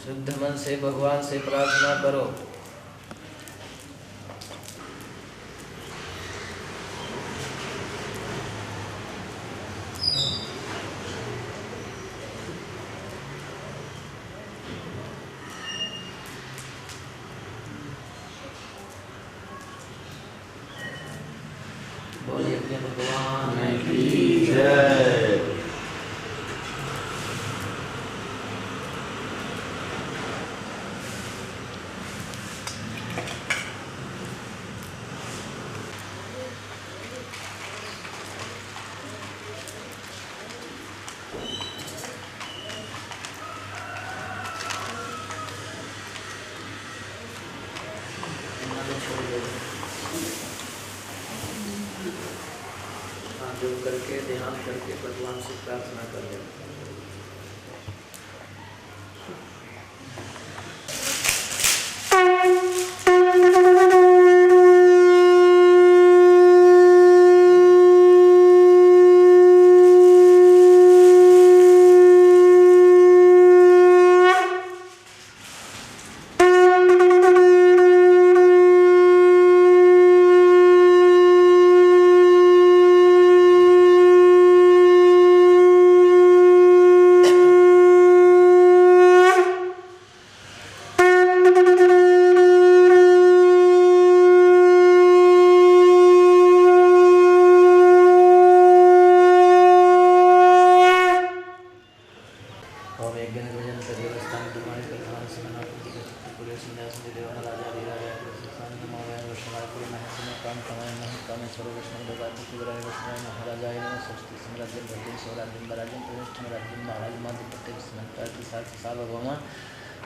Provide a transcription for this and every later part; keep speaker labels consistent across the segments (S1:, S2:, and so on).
S1: शुद्ध मन से भगवान से प्रार्थना करो। सूर्य भगवान
S2: की जय।
S1: जो करके ध्यान करके भगवान से प्रार्थना कर ले।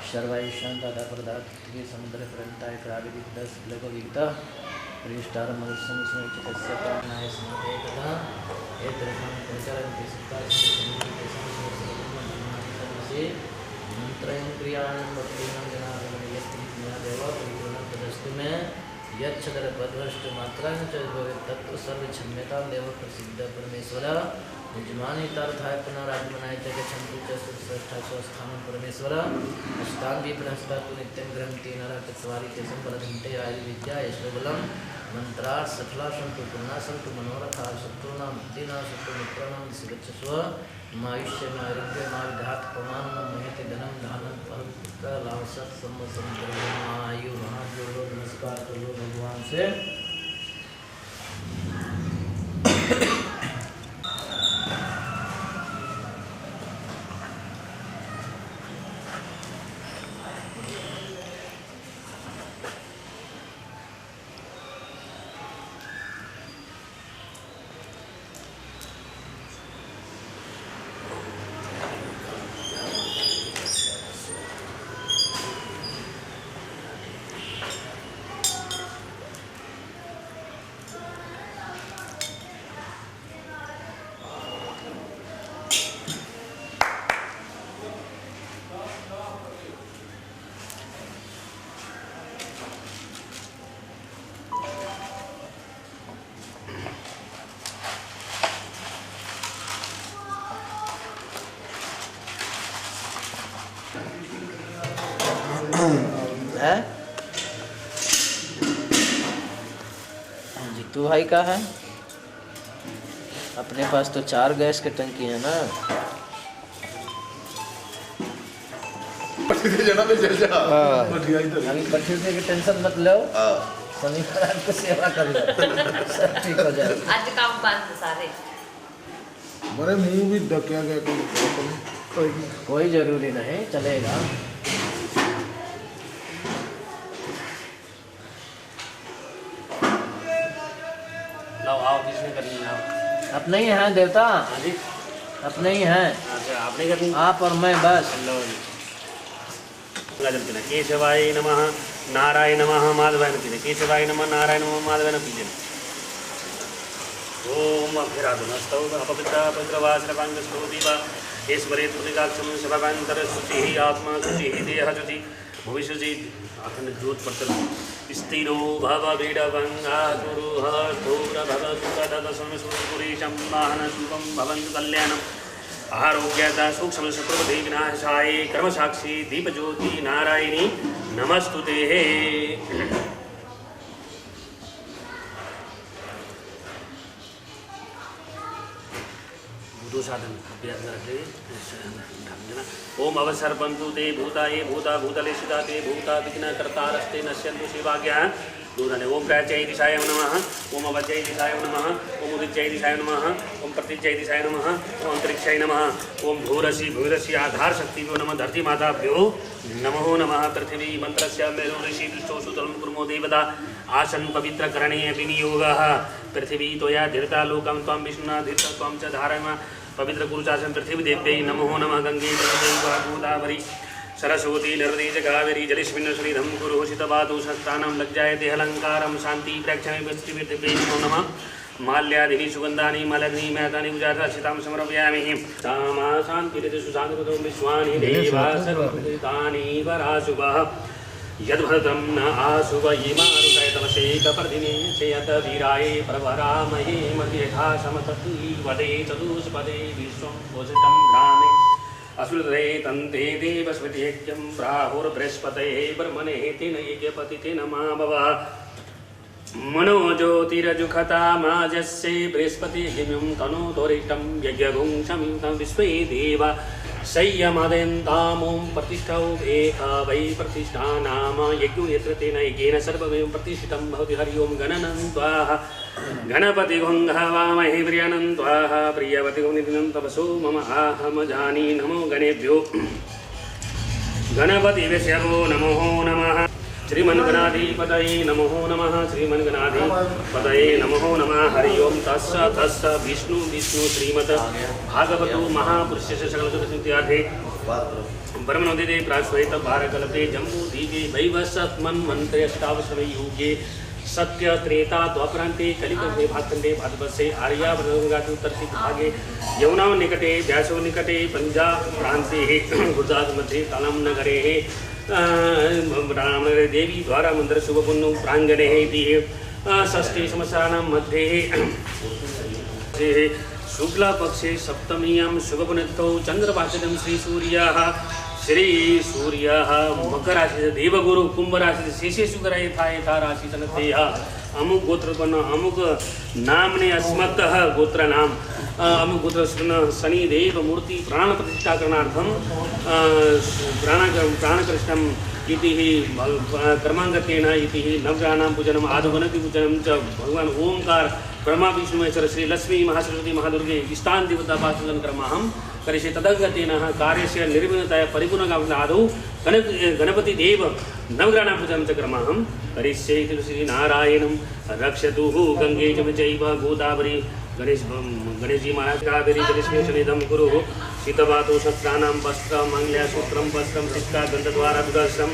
S1: सर्वायुष्ण दादा प्रदाति समुद्र पर्यंताय क्राविदिक दस लोकविदिता प्रियष्टार मनुष्यं स्मृतिकस्य प्राणाय स्मृते तथा एतरहं प्रचरन् से मंत्रयं क्रियाणं भक्तिनं जनार्दन यत्ति ज्ञादेव परिपूर्णं तदस्तु मे यच्छदर पद्वष्ट मात्रां च भवेत् तत्तु सर्वक्षम्यतां देव प्रसिद्ध परमेश्वर यजमानी तार्थाय पुनरागमनाय च गच्छन्तु च सुश्रेष्ठा स्वस्थानं परमेश्वर अष्टांगी बृहस्पति नित्यं ग्रहन्ति नरः चत्वारि तेषां परधन्ते आयुर्विद्या यशोबलं मंत्रार्थ सफला सन्तु पूर्णा सन्तु मनोरथा शत्रूणां बुद्धिनां शत्रु मित्राणां दिशि गच्छस्व मायुष्य आरोग्य विधात प्रमाण महति धनम धानम पवित्र लावसत सम्मत आयु महाजोड़ो नमस्कार करो भगवान से। जीतू भाई का है अपने पास तो 4 गैस की टंकी है ना। अभी पट्टी की टेंशन मत लो, शनिवार को सेवा कर लो सब ठीक हो जाए।
S3: आज काम बंद सारे
S2: मेरे मुंह भी ढकिया गया,
S1: कोई जरूरी नहीं, चलेगा। अपने ही हैं देवता, अपने ही हैं।
S4: अच्छा, आपने करनी?
S1: आप और मैं बस।
S4: केशवाय नमः नारायण नमः माधवाय नमः केशवाय नमः नारायण नमः माधवाय नमः। ओम अभिराधनस्तौ अपवित्र पवित्रवासरपांगस्तोदिवा ईश्वरे तुलिकाक्षम सभाकांतर शुचिः आत्मा शुचिः देह शुचि भविष्यचि अखंड ज्योत पड़तल स्थिरो भव वीडभंगातुरुह स्थूर भवतु तदसम सुपुरीशं वाहनन्तुकं भवन्तु कल्याणम् आरोग्यता सूक्ष्म शत्रुपति विनाशाय कर्मसाक्षी दीपज्योति नारायणी नमस्तुते। साधन ओम अवसर्पन्तु ते भूता ये भूता भूतले स्थिता ते भूता विघ्नकर्तारस्ते नश्यन्तु शिवाज्ञा दूधने ओम प्राच्यै दिशाय नमः ओम अवज्यै दिशाय नमः ओम उदित्यै दिशाय नमः ओम प्रतीच्यै दिशाय नमः ओम अंतरिक्षाय नमः ओम भूरसि भूरसि आधार शक्तिभ्यो नमः धरती माताभ्यो नमो नमः पृथिवी मंत्रस्य मेरु ऋषि दृष्टो सुतलं कुर्मो देवता आसन पवित्रकरणे विनियोगः पृथिवी त्वया धीरता लोकं त्वं विष्णुना धीरता त्वं च धारयम पवित्र कुरुचासन पृथ्वी देव्यै नमो नमः गंगे गोदावरी सरस्वती नर्मदे च कावेरी जलेस्मिन् श्रीधं गुरुः शितवातु शस्त्राणां लज्जायते अलङ्कारं शान्ति प्रेक्षणे वृष्टिविद्ये नमो नमः माल्यादिनी सुगन्धानि माल्यादिनी मैतानि उजाताशितां समर्पयामि तामा शान्तिरिति सुशान्तिरुतं विश्वानि देवा सर्वभूतानि वराशुभः यद्भद्रं न आशुभ इमारुषयतमशेखपर्दिने चेयत वीराय प्रवरामहे मध्यथा समतति वदे चतुष्पदे विश्वं पोषितं ग्रामे असुरते तन्ते देवस्मृतियज्ञं प्राहुर्बृहस्पतये ब्रह्मणे तेन यज्ञपति तेन मा भवः मनोज्योतिरजुखता माजस्य बृहस्पतिहिमं तनोदोरिष्टं यज्ञगुं शमितं विश्वे देव संयमदयन्तामों प्रतिष्ठौ एक वै प्रतिष्ठा नाम यज्ञो यत्र तेन यज्ञेन सर्वमेव प्रतिष्ठितं भवति हरि ओं गणनन्त्वाः गणपतिगुं हवामहे प्रियनन्त्वाः प्रियवतिगुं निधिनं तपसो मम आहम जानी नमो गणेभ्यो गणपतिभ्यो नमो नमः श्रीमन्गणाधिपतये नमो नमः श्रीमन्गणाधिपतये नमो नमः हरि ओं तस्स तस्स विष्णु विष्णु श्रीमद् भागवतो महापुरुषस्य सकलसुखसिद्ध्यार्थे ब्रह्मणोदिते प्राश्वैत भारकल्पे जम्बूद्वीपे वैवस्वन्मन्त्रे अष्टावशमे युगे सत्य त्रेता द्वापरान्ते कलियुगे भाखण्डे भाद्रपदे आर्यावर्तगादि उत्तरभागे यमुना निकटे व्यासो निकटे पंजाब प्रान्ते गुजरात मध्ये तालं नगरे रामनगरे देवी द्वारा मंदिर शुभपुण्य प्रांगणे षष्ठी संवत्सराणां मध्ये शुक्लपक्षे सप्तम्यां शुभपुण्यतिथौ चंद्रभाषितं श्रीसूर्यः मकराशि देवगुरु कुंभराशि शेषे शुक्र यथा राशि सनतेः अमुक गोत्रपन्न अमुक नामने अस्मत्तः गोत्र नाम अमुक गोत्र शनिदेव मूर्ति प्राण प्रतिष्ठा करणार्थम प्राणकृष्णम इति कर्मांगतेन इति नवग्रहाणां पूजनम् आदुगणति पूजनं च भगवान ओंकार ब्रह्मा विष्णु महेश्वर श्री लक्ष्मी महासरस्वती महादुर्गे स्थान देवतापासून कर्महं करिष्ये तदगतेन कार्यस्य निर्विघ्नतया परिपूर्णकामादौ गणपति देव नवग्रहाणां पूजनं च कर्महं करिष्ये इति श्रीनारायणं रक्षतु गंगे चैव गोदावरी गणेशजी महाराज कावेरी जलेस्मिन् गुरुः शीतवातु शस्त्राणां वस्त्रं मङ्गलसूत्रं वस्त्रं सिक्का गन्धद्वारा दुर्गाश्रम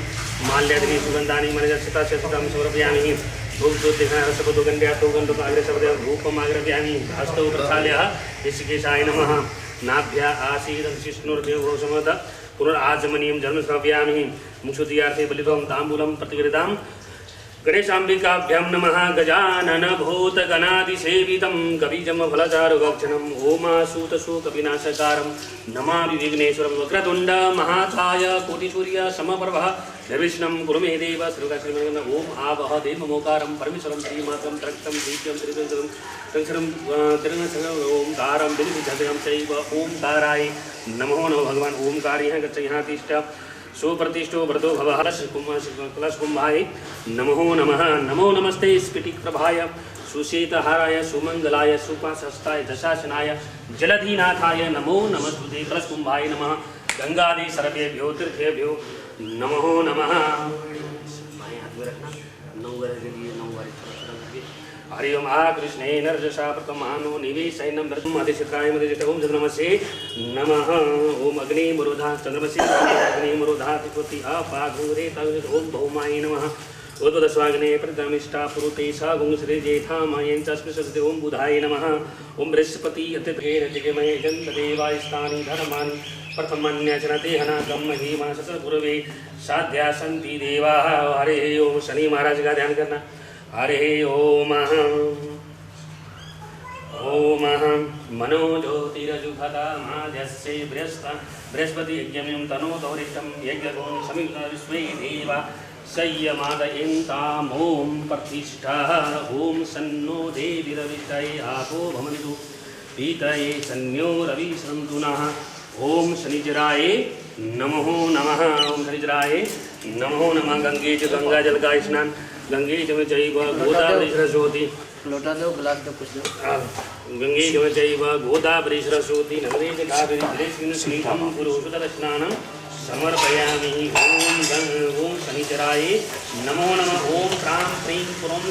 S4: माल्यादिनी सुगन्धानि मनजक्षताशतं समर्पयामि धूपज्योतिरसपदो गण्ड्यातो गण्डकाग्रसपदं धूपमाग्रव्यामि हस्तौ प्रक्षाल्य ऋषिकेशाय नमः नाभ्या आसीदं विष्णुर्देवो समद पुनराजमनीयं जन्मश्रव्यामि मुक्षुतियार्थे बलिभं ताम्बूलं प्रतिगृहतां गणेशाम्बिकाभ्यां नमः गजानन भूतगणादिसेवितं कविजं फलचारुभक्षणम् ओमासूतशोकविनाशकारं नमामि विघ्नेश्वरं वक्रतुण्ड महाकाय कोटिसूर्य समप्रभः निर्विघ्नं कुरु मे देव श्रीमन्गण ओम आवह देवमोकारं परमेश्वरं श्रीमात्रं त्रक्तं दीप्यं त्रिशरं ओंकारं विनिधिजगं चैव ओंकाराय नमो नमो भगवान् ओंकारिः गच्छ यहाँ तिष्ठ सुप्रतिष्ठो व्रतो भवः कलशकुम्भाय नमो नमः नमो नमस्ते स्फटिकप्रभाय सुशीतहाराय सुमंगलाय सुपाशहस्ताय दशासनाय जलधिनाथाय नमो नमस्ते कलशकुम्भाय नमः गंगादि सर्वेभ्यो तीर्थेभ्यो नमो नमः हरि ओम आ कृष्णे नरजसा प्रथमानो निवेशयनं नरसं अधिष्ठाय मदिष्ट ओम जगन्नमसे नमः ओम अग्नि मरुधा चंद्रमसे अग्नि मरुधा तिपति अपाघुरे तग ओम भौमाय नमः उद्वदस्वाग्ने प्रथमिष्ठा पुरुते सा गुंसरे जेथा मायं च स्पृशते ओम बुधाय नमः ओम बृहस्पति अतिथेन जगमये जन्तदेवाय स्थानि धर्मानि प्रथमन्यचनते हनाकं महिमा सतगुरवे साध्या सन्ति देवाः हरे ओम शनि महाराज का ध्यान करना हरे ओम मनोज्योतिरजुखता माध्यस्य बृहस्पति यज्ञं तनोदौरिष्टं यज्ञगुं समिता विश्वे देवा संयमादयन्ताम् ओम प्रतिष्ठा ओम सन्नो देवीरविष्टये आपो भमनितु पीतये सन्यो रवि संतुनः ओम शनिचराय नमः नमः ओम शनिचराय नमो नमः। गंगे च गंगा जल का स्नान गंगे च चैव गोदावरी सरस्वती
S1: लोटा दो गिलास दो कुछ दो।
S4: गंगे च चैव गोदावरी सरस्वती नगरे च कावेरी जलेस्मिन् स्नानं पुरुषोत्तरस्नानं समर्पयामि। ओम शनिचराय नमो नमः। ओम प्रां प्रीं पुरं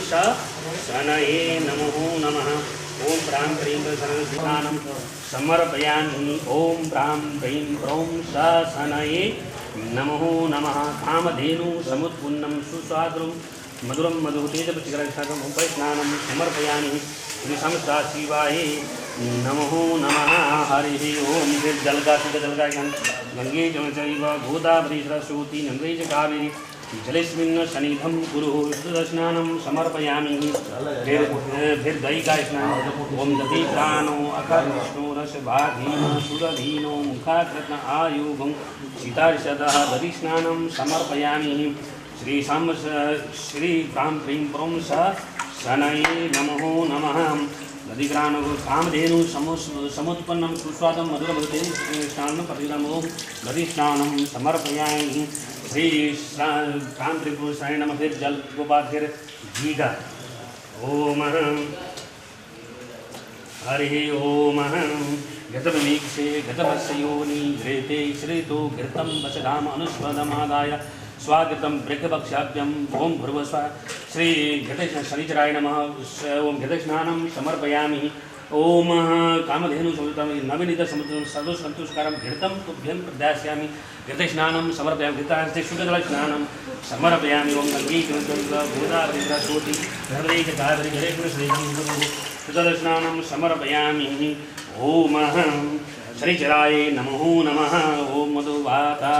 S4: शनये नमो नमः। ओम प्रां प्रीं स्नानं समर्पयामि। ओम प्रां प्रीं पुरं शनये नमो नमः। कामधेनु समुत्पुन्नं सुस्वादुं मधुरं मधुतेजपचिकरक्षाकं उपस्नानं समर्पयामि। श्री समस्ता शिवाय नमो नमः। हरिः ओम। फिर जल का गंगे चैव गोदावरी सरस्वती नगरे च कावेरी जलेस्मिन् सन्निधं कुरु स्नानं समर्पयामि। फिर दही का स्नान ओम दधि प्राणो अकर्ष्णो रसभाधीनो सुरधीनो मुखाकृत्न आयुभं सीतार्षदः दधि स्नानं समर्पयामि। श्री प्रां प्रीं पुरं शनये नमो नमः। दधिग्राण कामधेनु समुत्पन्नं सुस्वादं मधुरभूते स्नानं प्रतिदमो दधि स्नानं समर्पयामि। श्री प्रां प्रीं पुरुषाय नमः। फिर जल को बाद फिर घी का ओम हरिः ओम। गतमीक्षे गतमस्य योनि घृते श्रितो घृतं वसधाम अनुस्वदमादाय स्वागतं बृहभक्षाभ्यम ओम भूर्भुवः। श्री शनिचराय नमः। ओम घृतस्नानं समर्पयामि। ओम कामधेनु समुद्रं नवनीत समुद्रं सर्वसन्तुष्टकरं घृतं तुभ्यं प्रदास्यामि। घृतस्नानं समर्पयामि। घृतास्ते शुद्धजलस्नानं समर्पयामि। ओम गंगे गोदावरी सरस्वती नगरे च कावेरी जलेस्मिन् शुद्धजलस्नानं समर्पयामि। ओम शनिचराय नमो नमः। ओम मधुवाता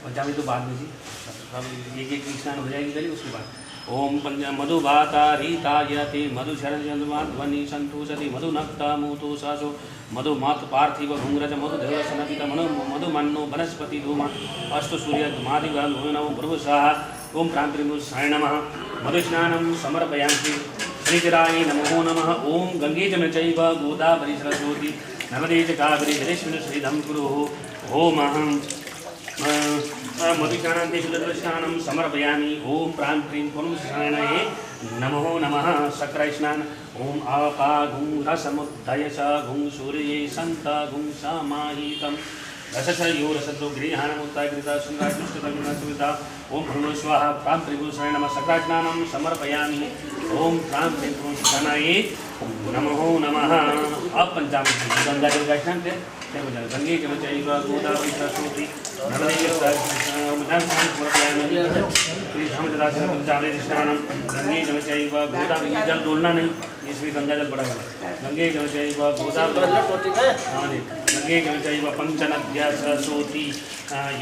S4: पंचामृत तो बाद में जी एक स्नान हो जाएगी पहले उसके बाद ओम मधुवाता रीतायते मधुशरध्वनि संतोषति मधुनक्ता मूतो सासो मधुमात पार्थिव भूंग्रज मधुदेवसनपित मधुमन्नो वनस्पति धूमा अस्तु सूर्य मादिवो प्रभुसाः। ओम प्रां प्रीं पुरुषाय नमः। मधुस्नानं समर्पयामि। शनिचराय नमो नमः। ओम गंगे च चैव गोदावरी सरस्वती नर्मदे च कावेरी जलेस्मिन् सन्निधं कुरु ओम मधुस्नानान्ते शुद्धजलस्नानं समर्पयामि। ओम प्रां प्रीं पुरं शनये नमो नमः। शर्करा स्नान ओम आपा गुं रसमुद्धय च गुं सूर्ये सन्त गुं समाहितं रसयो रसद्रो गृहाणमुत्ताकृता सुविधा ओम भूर्भुवः स्वाहा। प्रां प्रीं पुरुषाय नमः। शर्करा स्नानं समर्पयामि। ओम प्रां प्रीं पुरं शनये नमो नमः। अब पंचामृत गंगा जल का स्नान फिर गंगे च चैव गोदावरी सरस्वती नर्मदे च पंचामृत स्नानं गंगे च चैव गोदावरी जल डोलना नहीं इसमें गंगा जल पड़ा हुआ। गंगे च चैव गोदावरी हाँ जी गंगे च चैव पंचनद्या सरस्वती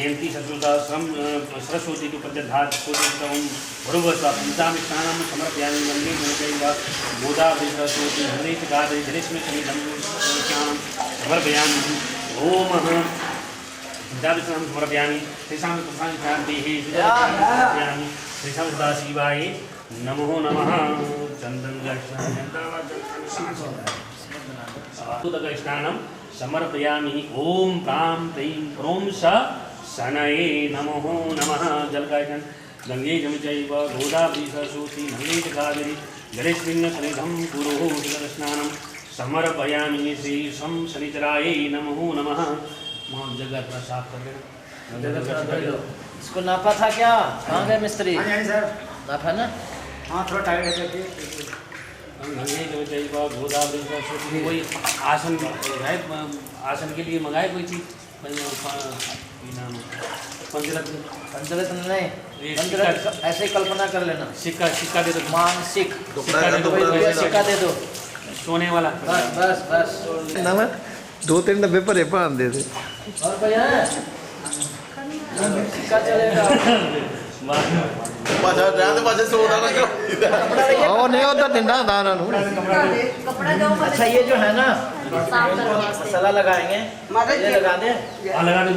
S4: यन्ति सरस्वती को प्रत्यधात् भूर्भुवः पंचामृत स्नानं समर्पयामि। गंगे च चैव गोदावरी सरस्वती नर्मदे च कावेरी जलेस्मिन् सन्निधं स्नानं समर्पयामि। ओम पंचामृत स्नानं समर्पयामि। तेषां प्रसादिः समर्पयामि। तेषां सदाशिवाय नमो नमः। चन्दन स्नानं समर्पयामि। ओम प्रां प्रीं पुरं शनये नमो नमः। जल का स्नान गंगे च चैव गोदावरी सरस्वती नर्मदे च कावेरी जलेस्मिन् सन्निधं कुरु स्नानं समर्पयामि। श्री शनिचराय नमो नमः। वहाँ जगह थोड़ा साफ कर देना।
S1: इसको नापा था क्या? कहाँ गए मिस्त्री? नापा ना?
S3: हाँ थोड़ा टाइट है।
S4: गंगे च चैव गोदावरी सरस्वती वही आसन है आसन के लिए मंगाए कोई चीज़ पंचरत्न
S1: पंचरत्न नहीं पंचरत्न ऐसे ही कल्पना कर लेना।
S4: सिक्का सिक्का दे दो।
S1: मानसिक
S4: सिक्का
S1: दे दो
S4: सोने वाला
S1: बस बस बस
S3: ना मैं 2-3 डब्बे पर पान दे दे
S1: और भैया सिक्का चलेगा।
S2: पाछा जाते पाछे सोना ना करो
S3: और नहीं होता टिंडा दाना नु
S5: कपड़ा दो
S1: अच्छा ये जो है ना
S5: साफ करने वास्ते
S1: मसाला लगाएंगे ये लगा दे
S4: लगा दो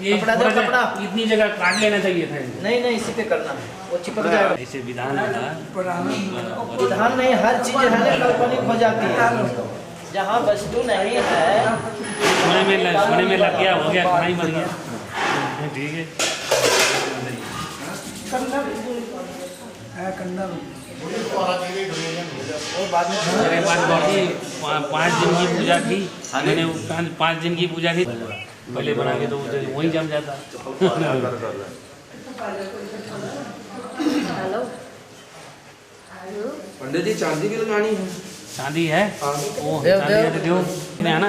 S4: ये
S1: कपड़ा दो कपड़ा
S4: इतनी जगह काट लेना चाहिए था।
S1: नहीं नहीं इसी पे करना वो चिपक जाएगा।
S4: ऐसे विधान
S1: विधान नहीं हर चीज है ना काल्पनिक हो जाती है। जहाँ वस्तु नहीं है
S4: सोने में लग गया, हो गया, खाना ही बन गया। ठीक है। मेरे पास बाकी 5 दिन की पूजा थी, मैंने 5 दिन की पूजा थी, पहले बना के तो वहीं जम जाता।
S5: हेलो
S2: पंडित जी चांदी भी लगानी है।
S4: चांदी है, वो चांदी है तो दो नहीं है ना।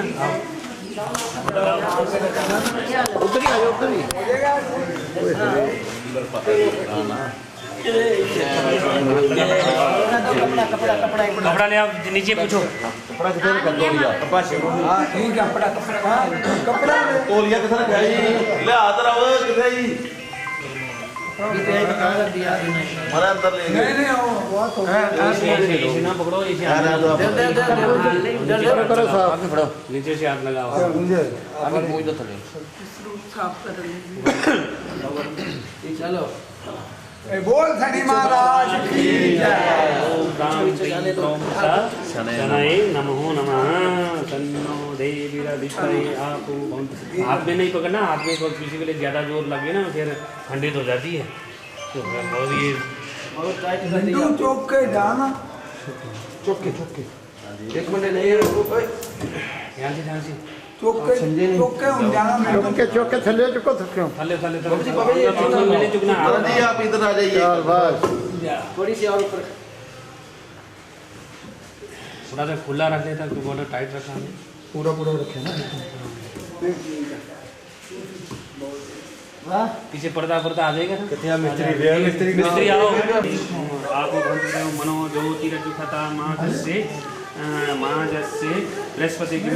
S3: उधर ही आ जाओ, उधर ही।
S4: कपड़ा ले आओ, नीचे पूछो।
S3: कपड़ा किधर कर दो लिया? हां ठीक है, कपड़ा तोलिया किधर गया जी? ले हाथ रहो किधर जी? हमारे अंदर ले गए। नहीं
S4: ऐसे ना पकड़ो, ऐसे
S3: करो साहब, आगे बढ़ो।
S4: नीचे से हाथ लगाओ।
S3: आगे पूछ दो थोड़े।
S1: चलो
S6: बोल शनि महाराज की जय।
S4: ओम राम श्री ओम शनाय नमो नमः। तन्नो देवीरधिष्ठाय। आप हाथ में नहीं पकड़ना, हाथ में किसी के लिए ज़्यादा जोर लगे ना फिर खंडित हो जाती है। तो और ये
S1: बहुत टाइट कर दिया।
S6: हिंदू चौक के जाना।
S3: चुप के एक मिनट नहीं है।
S4: ध्यान से
S6: चौक के जाना।
S3: चौक के थले चुको थक्यो।
S4: थले मैंने चुकना।
S2: जी आप इधर आ जाइए।
S3: चल बस
S1: थोड़ी सी और ऊपर।
S4: थोड़ा सा खुला रख देता तो बॉर्डर टाइट रखा है।
S3: पूरा रखे ना।
S4: पीछे पर्दा आ जाएगा ना।
S3: कितने मिस्त्री
S4: आओ। आप मनो ज्योतिरजुखता माजस्य बृहस्पति की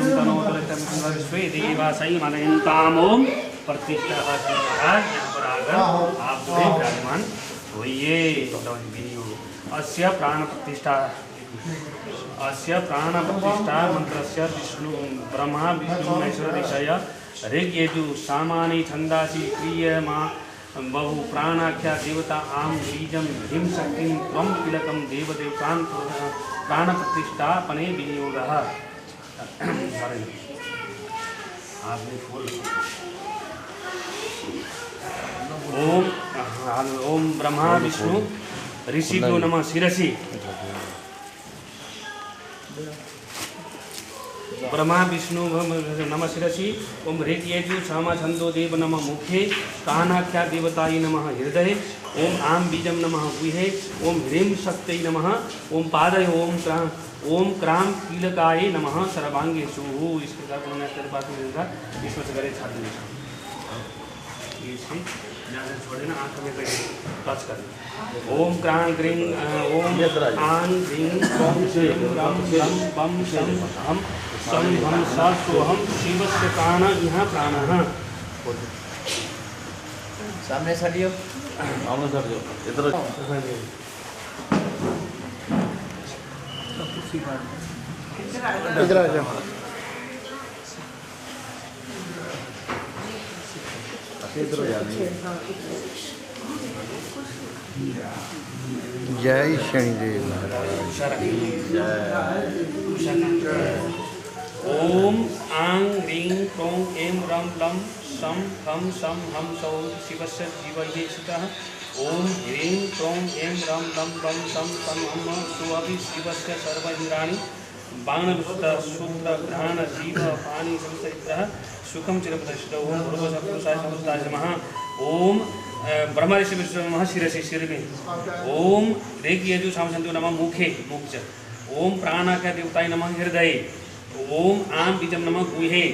S4: देवासई मानयन्ताम ओम प्रतिष्ठा। महाराज यहाँ पर आकर आप जो है विराजमान होइए। अस्य प्राण प्रतिष्ठा मंत्रस्य विष्णु ब्रह्मा विष्णु महेश्वर ऋषय ऋग्यजु सामानि छंदासि क्रियमा बहु प्राणाख्या देवता आम बीजम ह्रीं शक्तिं त्वं किलकं देवदेवतान् प्राण प्रतिष्ठापने विनियोगः। आपने फूल ओम ब्रह्मा विष्णु ऋषिभ्यो नमः शिरसि। ब्रह्मा विष्णु नमः शिरसि। ओम ऋग्यजु सामा छंदो देव नमः मुखे। कानाख्या देवताय नमः हृदय। ओम आम बीजम नमः गुहे। ओम ह्रीं शक्तये नमः। ओम पादय। ओम क्राम कीलकाय नमः सर्वांगेषु। इसके साथ उन्होंने तेरे पास में देखा, इसमें से गले छाती में छोड़े ना, आँख में टच कर। ओम क्रां ग्रीं ओम आं ग्रीं ओम श्रीं रम रम बम शम हम सम हम सा सोहम शिवस्य प्राण यहाँ प्राणः।
S1: सामने सरियो।
S2: सामने सर जो इधर
S3: इधर आ जाओ। जय शनिदेव
S4: ओम आं ह्रीं क्रों ऐं रं लं सं हं सं हं सौं शिवस्य जीवये सुतः। ओम ह्रीं क्रों ऐं रं लं वं सं तं हं सुअभि शिवस्य सर्व इंद्राणि बाणविष्ट सूत्र घ्राण जीव पाणि संसरितः सुखम चिरपदश्च। ओम पूर्वसपुरुषाय समस्ताय नमः। ओम ब्रह्मा ऋषि विष्णु नमः शिरसि शिर में। ओम ऋग्यजु सामछंदो नमः मुखे मुख। ओम प्राणाख्या देवताय नमः हृदय। ओम आम बीजम नमः गुहे।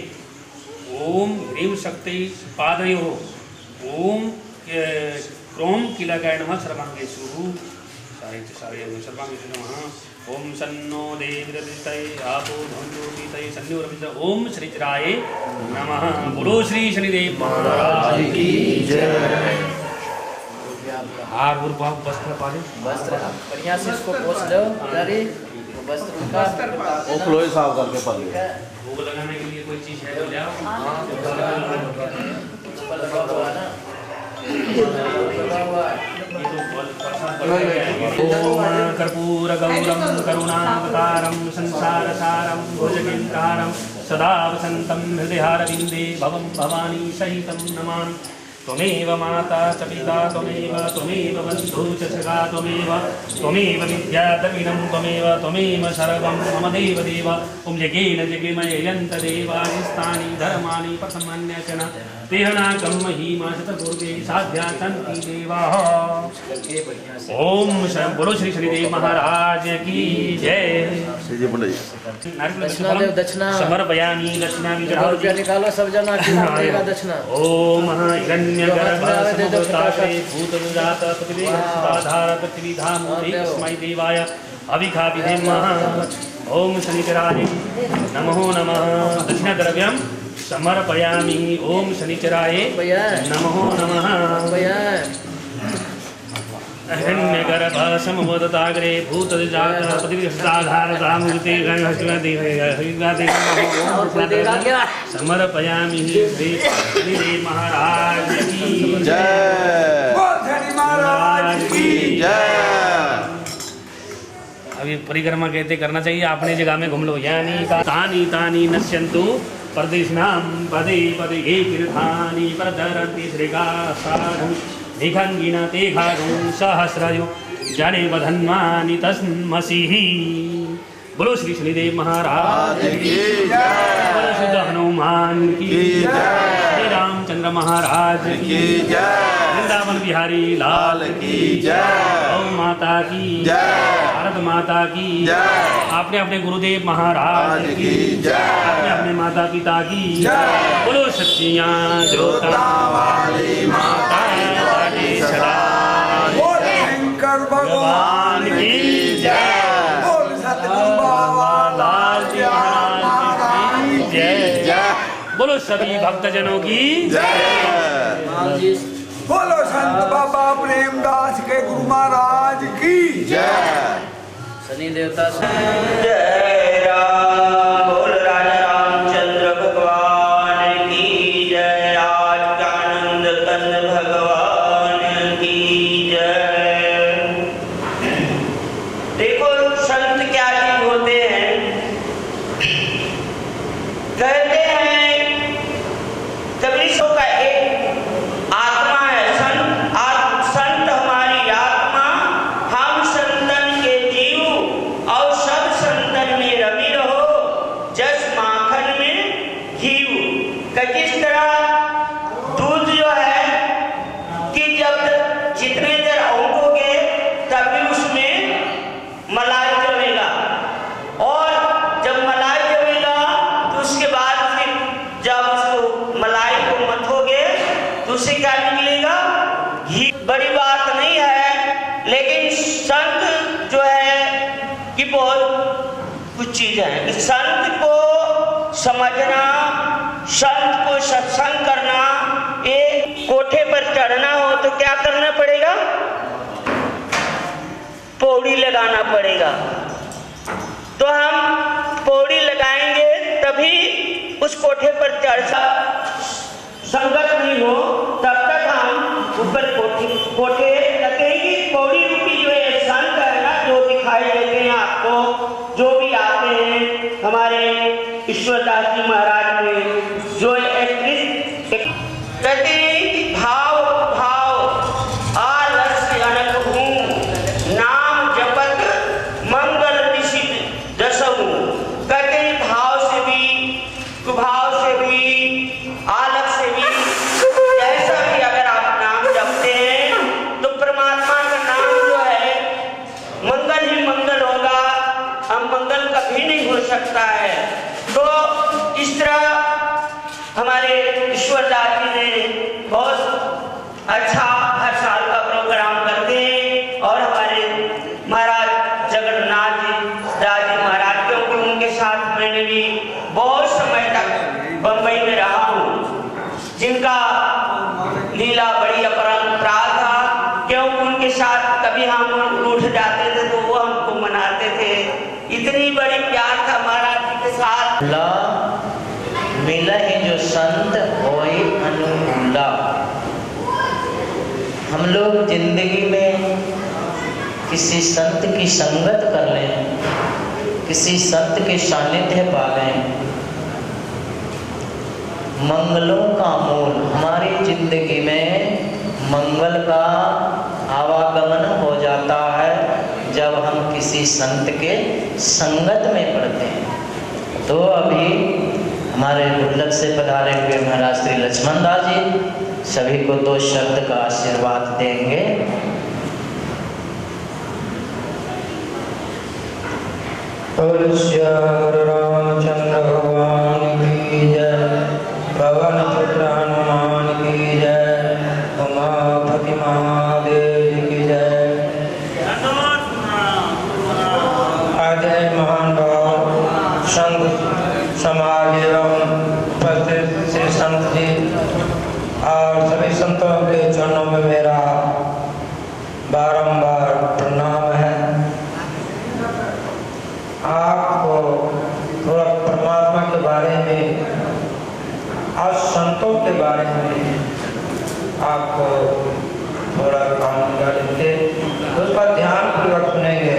S4: ओम ह्रीं शक्तये पादयोः। ओम क्रोम कीलकाय नमः सर्वांगेषु। सारे सर्वांगेषु नमः। ओम सन्नो देवीरधिष्ठाय आपो भवन्तु सन्निवर्तित। ओम श्रीचराय नमः। बोलो श्री शनिदेव महाराज की जय। हार और वस्त्र पाले
S1: वस्त्र बढ़िया से इसको पोंछ लो। अरे वस्त्र उनका
S2: वो फ्लोई साफ करके पा लिया।
S4: भोग लगाने के लिए कोई चीज है तो ले आओ।
S1: ऊपर लगा हुआ है ना, लगा हुआ है।
S4: ओम कर्पूरगौरं करुणावतारं संसारसारं भुजगेन्द्रारं सदा वसन्तं हृदयारविन्दे भवं भवानी सहितं नमामि। त्वमेव माता च पिता त्वमेव बन्धु च सखा त्वमेव विद्याधरिणं त्वमेव सर्वं मम देवदेव। ॐ यज्ञेन जगेमयन्त देवानि स्थानि धर्माणि प्रथमन्यचन तेहनाकं महिमा शतपूर्वे साध्यासन्ति देवाः। ओम बोलो श्री शनिदेव महाराज की जय।
S1: दक्षिणा देव दक्षिणा
S4: समर्पयामि दक्षिणा
S1: रुपया निकालो सब जना देगा दक्षिणा।
S4: ओम हिरण्यगर्भसमुद्राते भूतजात पृथिवीधार पृथ्वीधामूर्ति तस्मै देवाय अभिखाभिधेमः। ओम शनिचराय नमो नमः। दक्षिणद्रव्यं समर्पयामि। ओम शनिचराय नमो नमः। हिरण्यगर्भसमुद्राग्रे भूतजात पृथ्वीधारतामूर्ति समर्पयामि। श्री शनिदेव महाराज की
S2: जय।
S6: बोल शनि महाराज की
S2: जय।
S4: अभी परिक्रमा कहते करना चाहिए अपने जगह में घूम लो। यानी तानी तानी नश्यन्तु प्रदेशनाम पदे पदे तीर्थानि प्रदरन्ति श्रीगासाधु निखंगिना ते खागुं सहस्रयो जने बधन्वानि तस्मसिहि। बोलो श्री शनिदेव महाराज की जय। बोलो श्री हनुमान की जय। श्री रामचंद्र महाराज की
S2: जय।
S4: वृंदावन बिहारी लाल
S2: की जय।
S4: गौ माता की
S2: जय।
S4: भारत माता की
S2: जय।
S4: अपने अपने गुरुदेव महाराज की
S2: जय।
S4: अपने अपने माता पिता की
S6: जय।
S4: बोलो सच्चियां जोता वाली माता सदा
S6: बोल शंकर भगवान
S4: की जय।
S6: बोल सतगुरु बाबा
S4: लाल जी महाराज की जय। बोलो सभी भक्तजनों की
S2: जय।
S6: बोलो संत बाबा प्रेमदास के गुरु महाराज की
S2: जय।
S1: शनि देवता
S7: जय राम। बोल राजा रामचंद्र भगवान की जय। आज आनंद कंद भगवान की जय। देखो संत क्या चीज होते हैं। कहते हैं कबीरों का एक आत्मा है संत हमारी आत्मा। हम संतन के जीव और सब संतन में रवि रहो जस माखन में घीव। किस तरह दूध जो है कि जब जितने देर औंठोगे तभी उसमें मलाई जमेगा और जब मलाई जमेगा तो उसके बाद फिर जब उसको मलाई को मथोगे तो उससे क्या निकलेगा घी। बड़ी बात नहीं है लेकिन संत जो है कि बहुत कुछ चीज है। संत को समझना संत को सत्संग करना। एक कोठे पर चढ़ना हो तो क्या करना पड़ेगा पौड़ी लगाना पड़ेगा। तो हम पौड़ी लगाएंगे तभी उस कोठे पर चढ़ संगत नहीं हो तब तक हम ऊपर कोठे लगेगी। पौड़ी रूपी जो है संत है ना जो दिखाई देते हैं आपको जो भी आते हैं हमारे ईश्वरदास जी महाराज ने जो कहते हैं भाव भाव आलस्य अनक हूँ नाम जपत मंगल निशित दसहूँ। कहते हैं भाव से भी कुभाव से भी आलस से भी जैसा भी अगर आप नाम जपते हैं तो परमात्मा का नाम जो है मंगल ही मंगल होगा। हम मंगल कभी नहीं हो सकता है। तो इस तरह हमारे ईश्वरदास जी ने बहुत अच्छा हर साल का प्रोग्राम करते हैं और हमारे महाराज जगन्नाथ जी दास जी महाराज क्योंकि उनके साथ मैंने भी बहुत समय तक बंबई में रहा हूँ जिनका लीला बड़ी अपरंपरा था। क्योंकि उनके साथ कभी हम उठ जाते थे तो वो हमको मनाते थे। इतनी बड़ी प्यार था महाराज जी के साथ। मिला ही जो संत होए अनुकूला।
S8: हम लोग जिंदगी में किसी संत की संगत कर लें, किसी संत के सानिध्य पा लें, मंगलों का मूल, हमारी जिंदगी में मंगल का आवागमन हो जाता है जब हम किसी संत के संगत में पड़ते हैं। तो अभी हमारे गुल्लक से पधारे हुए महाराज श्री लक्ष्मण दास जी सभी को 2 शब्द का आशीर्वाद देंगे।
S9: रामचंद्र भगवान की जय, पवन पुत्र हनुमान की जय, उमापति महादेव की जय। आदरणीय महान भाव संत समाज एवं उपस्थित श्री संत जी और सभी संतों के चरणों में मेरा बारंबार प्रणाम है। आपको थोड़ा परमात्मा के बारे में और संतों के बारे में आपको थोड़ा काम करेंगे, उस पर ध्यान पूर्वक सुनेंगे।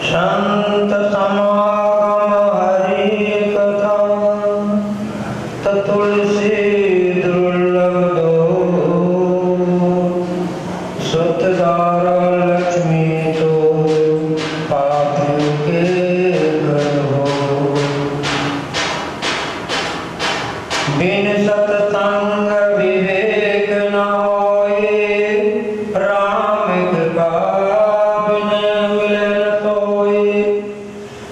S9: संत समागम हरि कथा तुलसी दुर्लभ दो, सुतदार लक्ष्मी तो पापियों के घर हो। बिन सत्संग विवेक न होए, राम कृपा बिन मिलन सोए।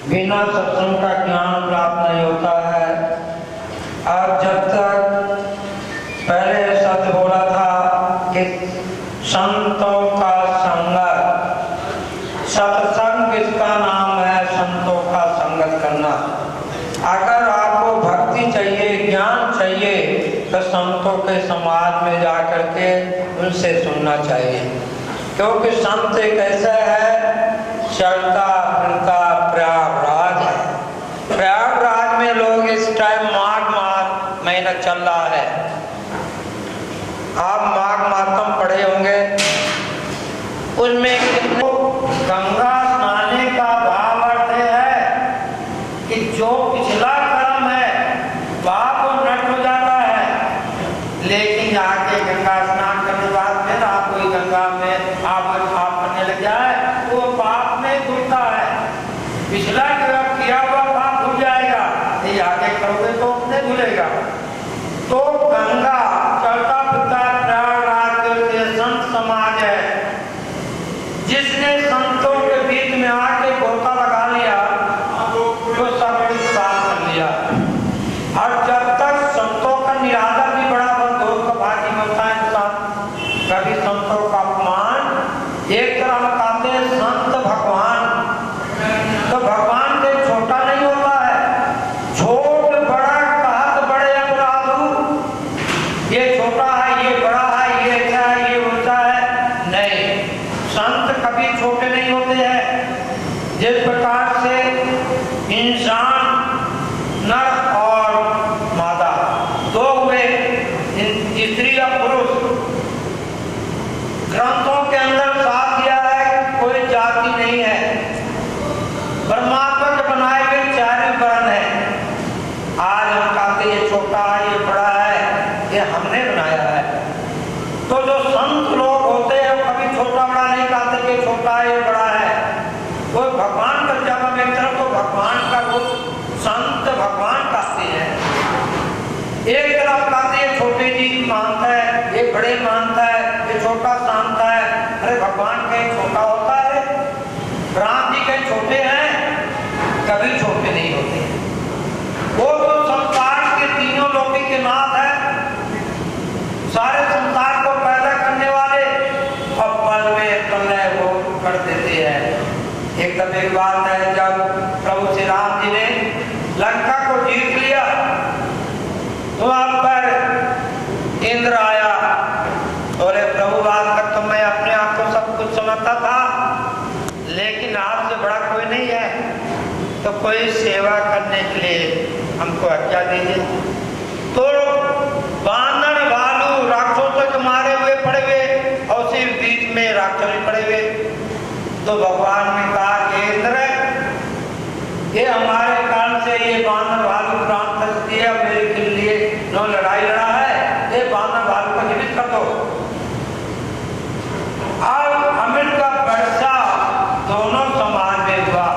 S9: बिना सत्संग का ज्ञान प्राप्त नहीं होता है। अब जब तक पहले सत्य बोला था कि संतों का संगत, सत्संग किसका नाम है? संतों का संगत करना। अगर आपको भक्ति चाहिए, ज्ञान चाहिए, तो संतों के समाज में जाकर के उनसे सुनना चाहिए, क्योंकि संत एक ऐसा है चलता फिरता प्रयागराज है। प्रयागराज में लोग इस टाइम माघ महीना चल रहा है, आप माघ मातम पढ़े होंगे, उसमें गंगा स्नाने का भाव अर्थ है कि जो पिछला कर्म है पाप नष्ट हो जाता है, लेकिन आके गंगा स्नान करने के बाद फिर आप कोई गंगा में आप करने लग जाए तो वो पाप नहीं धुलता है। पिछला कर्म किया हुआ पाप धुल जाएगा, ये आगे करोगे तो नहीं धुलेगा। तो गंगा चलता फिरता प्रयागराज के संत समाज है, जिसने संतों के बीच में आके गोता लगा लिया तो सब कुछ साफ कर लिया। और जब तक संतों का निरादर भी बड़ा बंदों का भागी होता है इंसान, कभी संतों का अपमान, एक तरह कहते हैं संत भगवान, तो भगवान से छोटा नहीं होता है। छोट बड़ा कहत बड़े अपराधु, ये छोटा है, ये बड़ा है, ये अच्छा है, ये उल्टा है, नहीं, संत कभी छोटे नहीं होते हैं। जिस प्रकार से इंसान नर और मादा दो हुए, स्त्री और पुरुष, ग्रंथों के अंदर साथ दिया है कोई जाति नहीं है, परमात्मा के बनाए हुए 4 वर्ण है। आज हम कहते ये छोटा है, ये बड़ा है, ये हमने बनाया है। तो जो संत लोग होते हैं वो कभी छोटा बड़ा नहीं कहते कि छोटा है, ये बड़ा है। वो भगवान का जब हम एक तरफ तो भगवान का रूप संत भगवान कहते हैं, एक तरफ कहते हैं छोटे जी मानता है, ये बड़े मानता है, ये छोटा शांत है। अरे भगवान कहीं छोटा होता है? राम जी कहीं छोटे हैं? कभी छोटे नहीं होते। वो तो संसार के तीनों लोकी के नाथ है, सारे संसार को पैदा करने वाले, और पल में प्रलय वो कर देते हैं। एक तब एक बात है, जब प्रभु श्री राम जी ने लंका को जीत लिया तो वहां पर इंद्र आया, बोले प्रभु बात कर, तो मैं अपने आप को सब कुछ समझता था, लेकिन आपसे बड़ा कोई नहीं है, तो कोई सेवा करने के लिए हमको आज्ञा दीजिए। तो बानर भालू राक्षसों के मारे हुए तो भगवान ने कहा कि इंद्र, ये हमारे काल से ये बानर भालू प्राण तक दिया, मेरे के लिए नो लड़ाई लड़ा है, ये बानर भालू को जीवित कर दो। अब अमृत का वर्षा दोनों समाज में हुआ,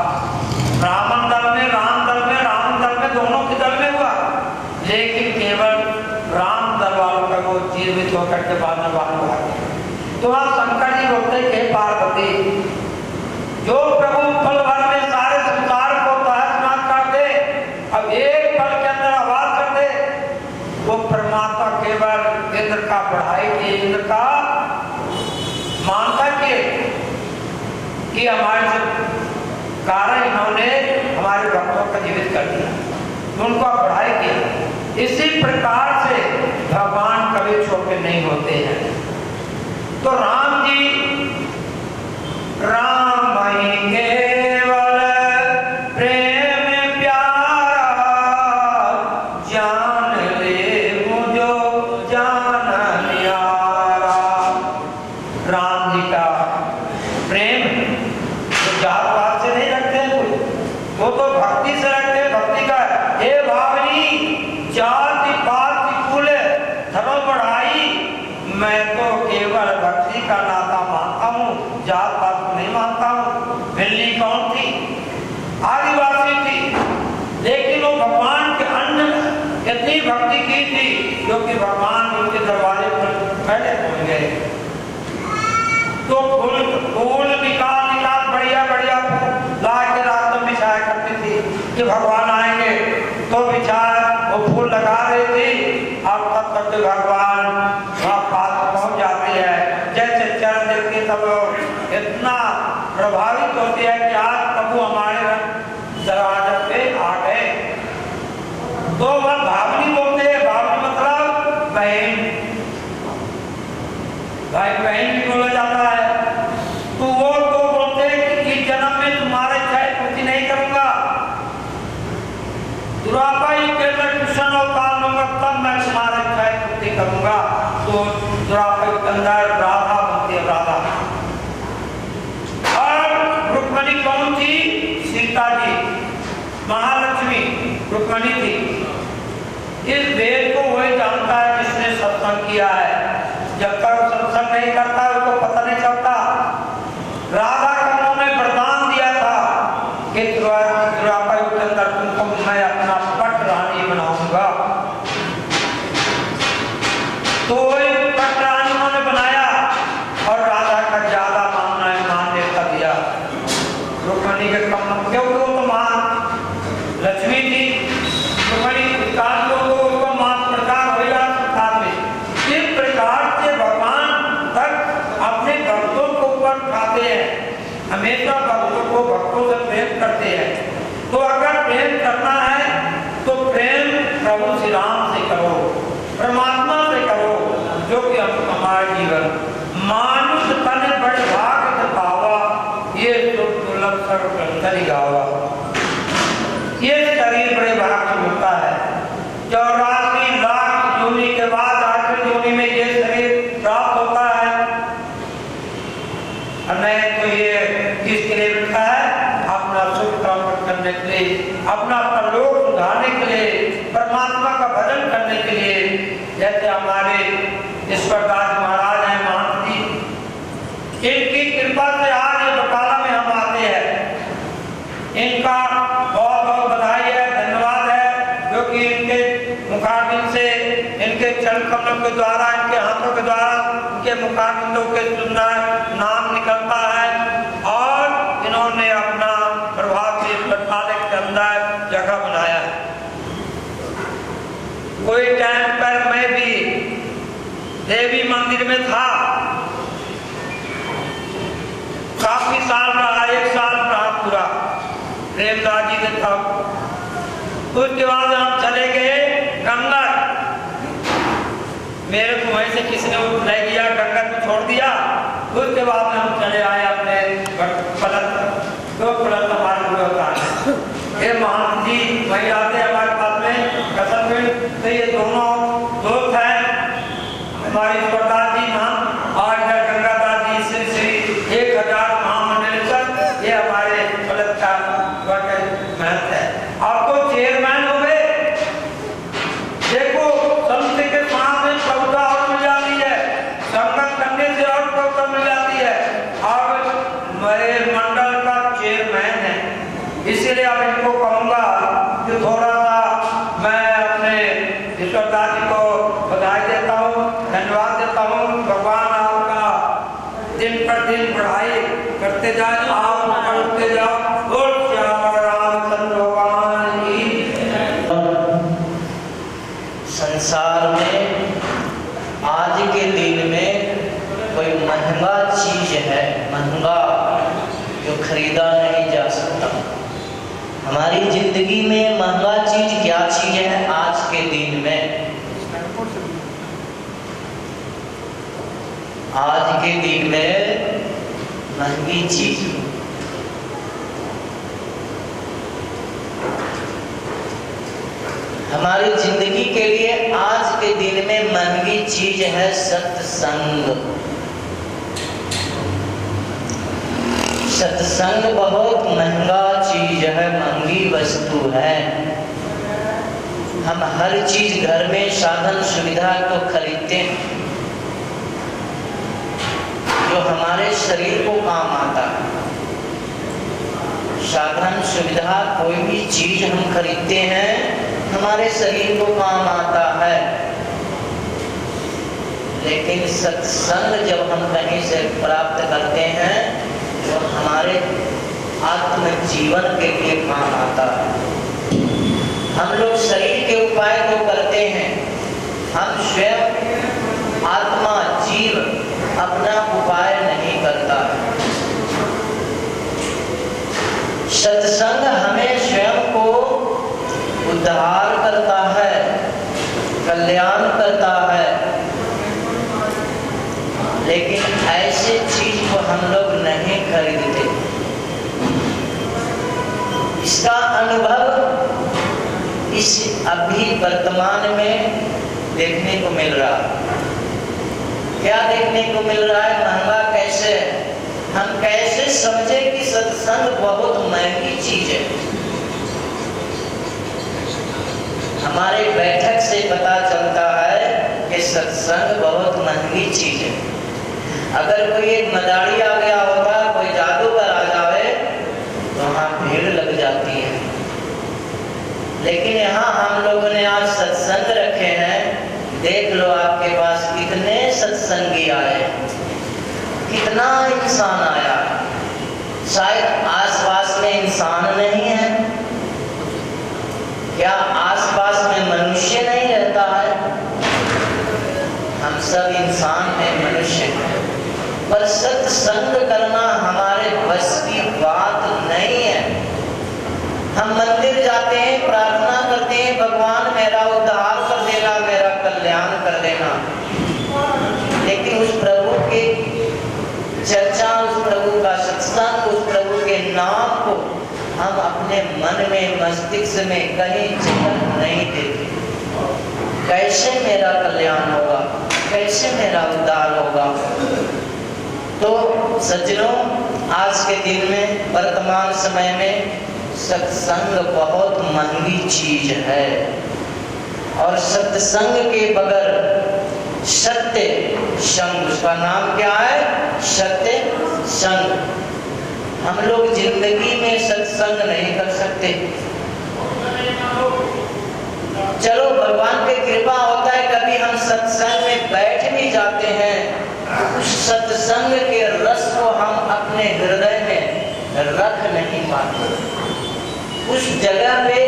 S9: रावण दल में, राम दल में, राम दल में, दोनों के दल में हुआ, लेकिन केवल राम दल वालों का वो जीवित होकर के बानर भालू भागे। तो वहां शंकर जी बोलते के पार्वती, जो प्रभु पल भर में सारे संसार को तहस-नहस कर दे, अब एक पल के अंदर आवाज कर दे, वो परमात्मा केवल इंद्र का बढ़ाई की, इंद्र का मानता कि हमारे कारण इन्होंने हमारे भक्तों को जीवित कर दिया, उनको बढ़ाई की। इसी प्रकार से भगवान कभी छोटे नहीं होते हैं। तो राम जी राम केवल प्रेम प्यारा, जान ले मुझो जान न्यारा। राम जी का प्रेम तो जात पात से नहीं रखते हैं कोई, वो तो भक्ति से रखते हैं। भक्ति का हे भावनी जाति पात कुल धर्म बढ़ाई, मैं तो केवल भक्ति का नाता मानता हूँ, जात पात को नहीं मानता हूँ। मिलनी कौन थी? आदिवासी थी, लेकिन वो भगवान के अन्न इतनी भक्ति की थी क्योंकि भगवान उनके दरवाजे पर पहले पहुंच गए। तो फूल निकाल बढ़िया बढ़िया ला के रात में बिछाया करती थी कि भगवान आएंगे, तो बिछाया वो फूल लगा रही थी। अब तब तक भगवान वहाँ पास पहुंच जाती है, जैसे चरण देखती तब इतना प्रभावित होती है कि आज प्रभु हमारे दरवाजे पे आ गए। तो वह भावनी बोलते हैं, भावनी मतलब बहन, भाई बहन भी बोला जाता है। तो वो तो बोलते हैं कि इस जन्म में तुम्हारे चाहे पूर्ति नहीं करूंगा, द्वापर युग के अंदर कृष्ण अवतार लूंगा तब मैं तुम्हारे चाहे पूर्ति करूंगा। तो द्वापर युग के अंदर राधा बनती है, राधा। और रुक्मणी कौन थी? सीता जी, महालक्ष्मी रुक्मणी थी। इस वेद को वही जानता है जिसने सत्संग किया है, जब तक सत्संग नहीं करता उसको पता नहीं चलता। राधा का उन्होंने वरदान दिया था कि द्वापर युग के अंदर तुमको मैं अपना पट रानी बनाऊंगा। तो पट रानी उन्होंने बनाया और राधा का ज्यादा मानना है, मान्यता दिया रुक्मणी के कम, क्योंकि वो तो मां लक्ष्मी थी। रुक्मणी विकास को मां प्रकार होगा संसार में। इस प्रकार से भगवान तक अपने भक्तों को ऊपर उठाते हैं, हमेशा भक्तों को भक्तों से प्रेम करते हैं। तो अगर प्रेम करना है तो प्रेम प्रभु श्री राम से करो, परमात्मा से करो, जो कि हमारे जीवन मानुष तन बड़े भाग पावा, ये दुर्लभ सर्वकंतरी गावा। ये शरीर बड़े भाग से होता है। 84 लाख योनि के बाद आखिरी योनि में ये शरीर प्राप्त होता है। नहीं तो ये किसके लिए मिलता है? अपना सुख प्राप्त करने के लिए, अपना परलोक सुधारने के लिए, परमात्मा का भजन करने के लिए। जैसे हमारे ईश्वरदास महाराज हैं, महंत जी, इनकी कृपा से आज ये बकाला में हम आते हैं। इनका बहुत बहुत बधाई है, धन्यवाद है, क्योंकि इनके मुखारबिंद से, इनके चरण कमलों के द्वारा, इनके हाथों के द्वारा, इनके मुखारबिंदों के सुंदर नाम निकलता है और इन्होंने अपना प्रभाव से बटाले के अंदर जगह बनाया है। कोई टाइम पर मैं भी देवी मंदिर में था, काफी साल रहा, 1 साल रहा पूरा, प्रेमदास जी ने था। उसके बाद हम चले गए गंगा, मेरे को वहीं से किसी ने ले गया, गंगा को छोड़ दिया। उसके बाद हम चले आए अपने पलट, तो पलट हमारे हुए होता है। ये महंत जी वही आते हैं हमारे पास में कसम में। तो ये दोनों दोस्त हैं, हमारे ईश्वरदास जी महंत और इधर गंगादास जी, श्री 1000
S6: चढ़ाई करते जाए, आप करते जाओ। और श्याम रामचंद्र भगवान की।
S8: संसार में आज के दिन में कोई महंगा चीज है, महंगा जो खरीदा नहीं जा सकता। हमारी जिंदगी में महंगा चीज क्या चीज है आज के दिन में? आज के दिन में महंगी चीज हमारी जिंदगी के लिए आज के दिन में महंगी चीज है सत्संग। सत्संग बहुत महंगा चीज है, महंगी वस्तु है। हम हर चीज घर में साधन सुविधा तो खरीदते हैं जो हमारे शरीर को काम आता है। साधन सुविधा कोई भी चीज हम खरीदते हैं हमारे शरीर को काम आता है, लेकिन सत्संग जब हम कहीं से प्राप्त करते हैं तो हमारे आत्म जीवन के लिए काम आता है। हम लोग शरीर के उपाय तो करते हैं, हम स्वयं आत्मा जीव अपना उपाय नहीं करता है। सत्संग हमें स्वयं को उद्धार करता है, कल्याण करता है, लेकिन ऐसे चीज को हम लोग नहीं खरीदते। इसका अनुभव इस अभी वर्तमान में देखने को मिल रहा है। क्या देखने को मिल रहा है? महंगा कैसे है? हम कैसे समझे कि सत्संग बहुत महंगी चीज है? हमारे बैठक से पता चलता है कि सत्संग बहुत महंगी चीज है। अगर कोई एक मदारी आ गया होता, कोई जादूगर आ जावे तो वहाँ भीड़ लग जाती है, लेकिन यहाँ हम लोगों ने आज सत्संग रखे हैं। देख लो आपके पास कितने सत्संगी आए, कितना इंसान आया। शायद आसपास में इंसान नहीं है क्या? आसपास में मनुष्य नहीं रहता है? हम सब इंसान हैं, मनुष्य हैं, पर सत्संग करना हमारे बस की बात नहीं है। हम मंदिर जाते हैं, प्रार्थना करते हैं, भगवान मेरा उद्धार कर देना, मेरा कल्याण कर देना, लेकिन उस प्रभु की चर्चा, उस प्रभु का सत्संग, उस प्रभु के नाम को हम अपने मन में, मस्तिष्क में कहीं जगह नहीं देते। कैसे मेरा कल्याण होगा, कैसे मेरा उद्धार होगा? तो सज्जनों, आज के दिन में, वर्तमान समय में सत्संग बहुत महंगी चीज है, और सत्संग के बगैर सत्य संग, उसका नाम क्या है? सत्य संग। हम लोग जिंदगी में सत्संग नहीं कर सकते। चलो भगवान की कृपा होता है, कभी हम सत्संग में बैठ भी जाते हैं, उस सत्संग के रस को हम अपने हृदय में रख नहीं पाते। उस जगह पे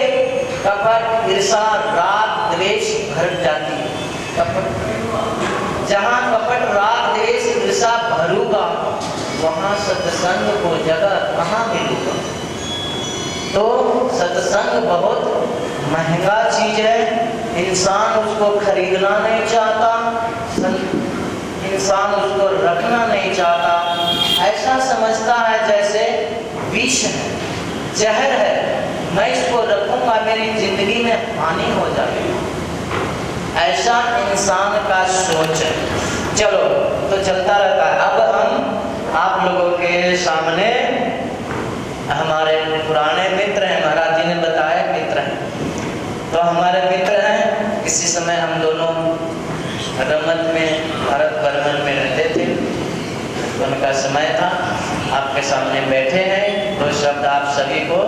S8: कपट, ईर्षा, राग, द्वेष भर जाती है। कपट, जहाँ कपट, राग, द्वेष, ईर्षा भरूगा, वहाँ सत्संग को जगह कहाँ मिलेगा? तो सत्संग बहुत महंगा चीज है। इंसान उसको खरीदना नहीं चाहता, इंसान उसको रखना नहीं चाहता। ऐसा समझता है जैसे विष है, जहर है, मैं इसको रखूंगा मेरी जिंदगी में हानि हो जाएगी। ऐसा इंसान का सोच है। चलो तो चलता रहता है। अब हम आप लोगों के सामने हमारे पुराने मित्र हैं, महाराज जी ने बताया मित्र हैं, तो हमारे मित्र हैं। किसी समय हम दोनों रमत में, भारत बर्मन में रहते थे, उनका समय था। आपके सामने बैठे हैं, तो शब्द आप सभी को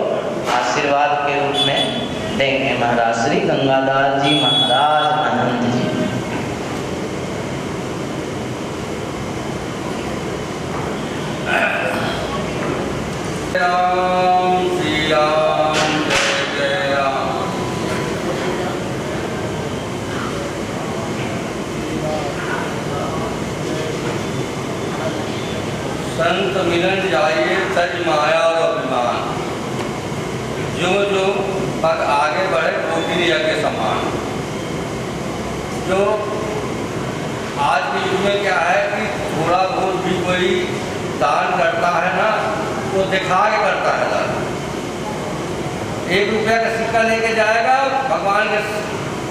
S8: आशीर्वाद के रूप में देंगे। महाराज श्री गंगादास जी महाराज अनंत जी।
S9: राम श्री राम जय जय राम। संत मिलन जाइए तज माया और अभिमान, जो जो पग आगे बढ़े कोकिलिया के समान। जो आज के युग में क्या है कि थोड़ा बहुत भी कोई दान करता है ना, तो दिखा के करता है दान। 1 रुपया का सिक्का लेके जाएगा, भगवान के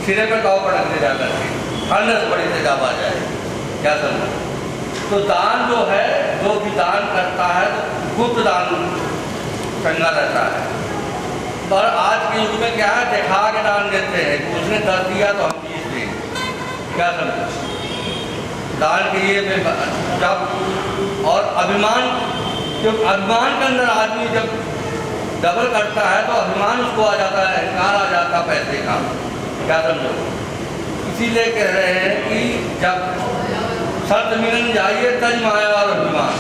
S9: सिरे पर गाँव पटक दे जाकर के, हंस बड़ी से जाबा जाए, क्या समझ। तो दान जो है, जो भी दान करता है तो गुप्त दान चंगा रहता है। पर आज के युग में क्या है, दिखा के दान देते हैं कि उसने 10 दिया तो हम 20 दें, क्या समझ। दान के लिए जब और अभिमान, क्योंकि अभिमान के अंदर आदमी जब डबल करता है तो अभिमान उसको आ जाता है, अहंकार आ जाता पैसे का, क्या समझो। इसीलिए कह रहे हैं कि जब संत मिलन जाइए तज माया और अभिमान,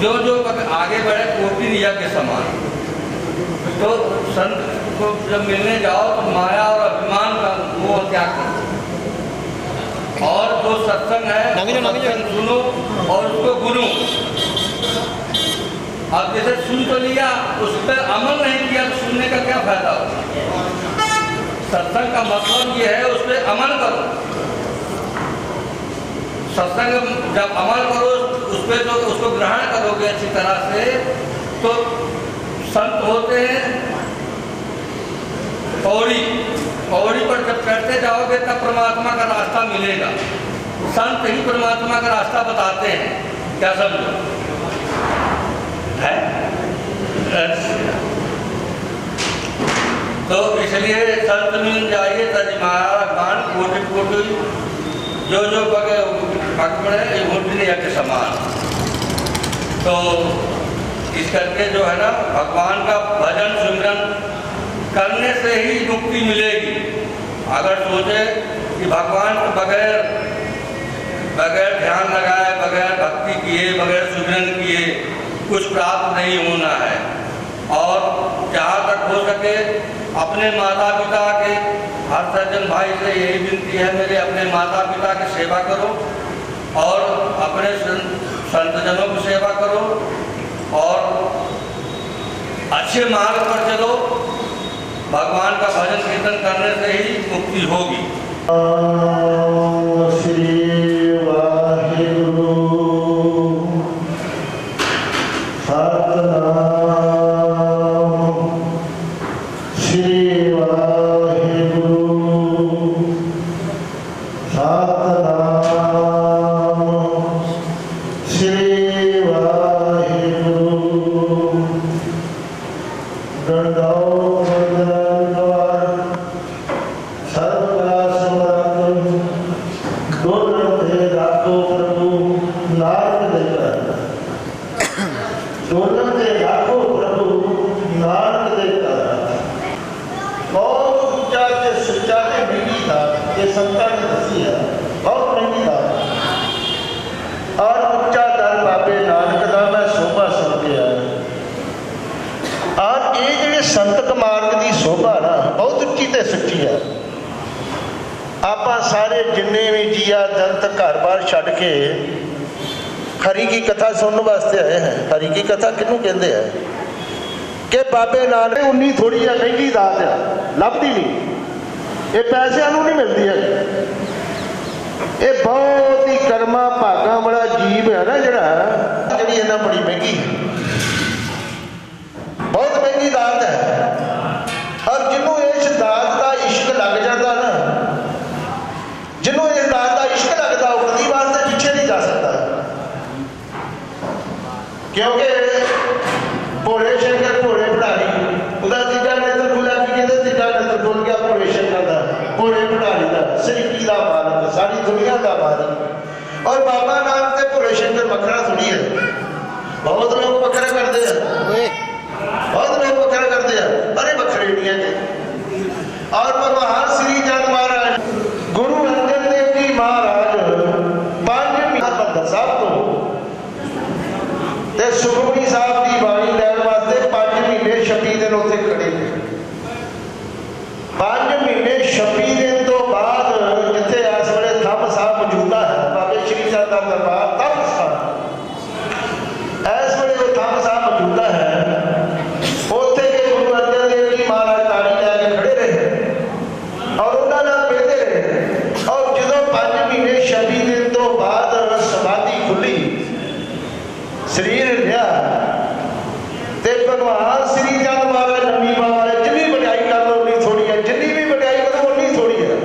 S9: जो जो आगे बढ़े कोकिलिया के समान। तो संत को जब मिलने जाओ तो माया और अभिमान का वो त्याग करो, और जो सत्संग है सत्संग सुनो और उसको गुनो। अब जैसे सुन तो लिया, उस पर अमल नहीं किया तो सुनने का क्या फायदा हो। सत्संग का मतलब ये है उस पर अमल करो। सत्संग जब अमल करो उस पर, तो उसको ग्रहण करोगे अच्छी तरह से, तो संत होते हैं पौड़ी, पौड़ी पर जब चढ़ते जाओगे तब परमात्मा का रास्ता मिलेगा। संत ही परमात्मा का रास्ता बताते हैं, क्या समझो है। तो इसलिए संत मिल जाइए तज माया अभिमान, कोटि कोटि जो जो पकड़े मुद्रिया के समान। तो इस करके जो है ना, भगवान का भजन सिमरन करने से ही मुक्ति मिलेगी। अगर सोचे कि भगवान को बगैर ध्यान लगाए, बगैर भक्ति किए, बगैर सिमरन किए कुछ प्राप्त नहीं होना है। और जहाँ तक हो सके अपने माता पिता के, हर सज्जन भाई से यही विनती है मेरे, अपने माता पिता की सेवा करो और अपने संतजनों की सेवा करो और अच्छे मार्ग पर चलो। भगवान का भजन कीर्तन करने से ही मुक्ति होगी।
S10: श्री वाहिगुरु सतनाम, श्री वाहिगुरु सतनाम, श्री वाहिगुरु संता ने दसी है, बहुत महंगी दात और उच्चा दर बाबे नानक का मैं शोभा सुन के आया। और ये ਜਿਹੜੇ संतक मार्ग की शोभा ना बहुत उच्ची ते सच्ची है। आप सारे जिन्ने भी जिया जंत घर बार छड़ के हरि की कथा सुनने वास्ते आए हैं। हरि की कथा किनू कहते हैं कि बाबे नानक उन्नी थोड़ी जी महंगी दात है, लभदी नहीं, ये पैसों नहीं मिलती है। ये बहुत ही कर्मा भागा वाला जीव है ना जरा, जी इन्ना बड़ी महंगी, बहुत महंगी दात है। और जिन्हों इस दात का इश्क लग जाता ना, जिन्हों इस दात का इश्क लगता वो कभी वास्ते पीछे नहीं जा सकता, क्योंकि भोले शंकर भोले भंडारी उदा तीजा नेत्र खुला कि कहते तीजा नेत्र खुल गया भोले शंकर का, भोले भंडारी का, सृष्टि का मालिक, सारी दुनिया का मालिक। और बाबा नाम से भोले शंकर बकरा थोड़ी है। बहुत लोग बकरा करते हैं, बहुत लोग बकरा करते हैं, अरे बकरे नहीं है। और भगवान श्री चंद महाराज गुरु अर्जन देव जी महाराज 5 महीना बंदा साहब को सुखमनी साहब की बाणी लैन दिन उत्थे खड़े ने 5 महीने 26 दिन तो बाद जिथे इस वेले थंब साहब मौजूदा है बाबे श्री चंद का दरबार थंब साहब इस वेले वो थंब साहब मौजूदा है उत्थे के गुरु अर्जन देव जी महाराज ताड़ी लैके खड़े रहे और उन्होंने मिलते रहे और जो 5 महीने 26 दिन तो बाद समाधि खुली शरीर लिया ते भगवान श्री चंद महाराज नमी बाबा जिन्नी बढ़ाई कर लो उन्नी थोड़ी है जिन्नी भी बढ़ाई करो उन्नी थोड़ी है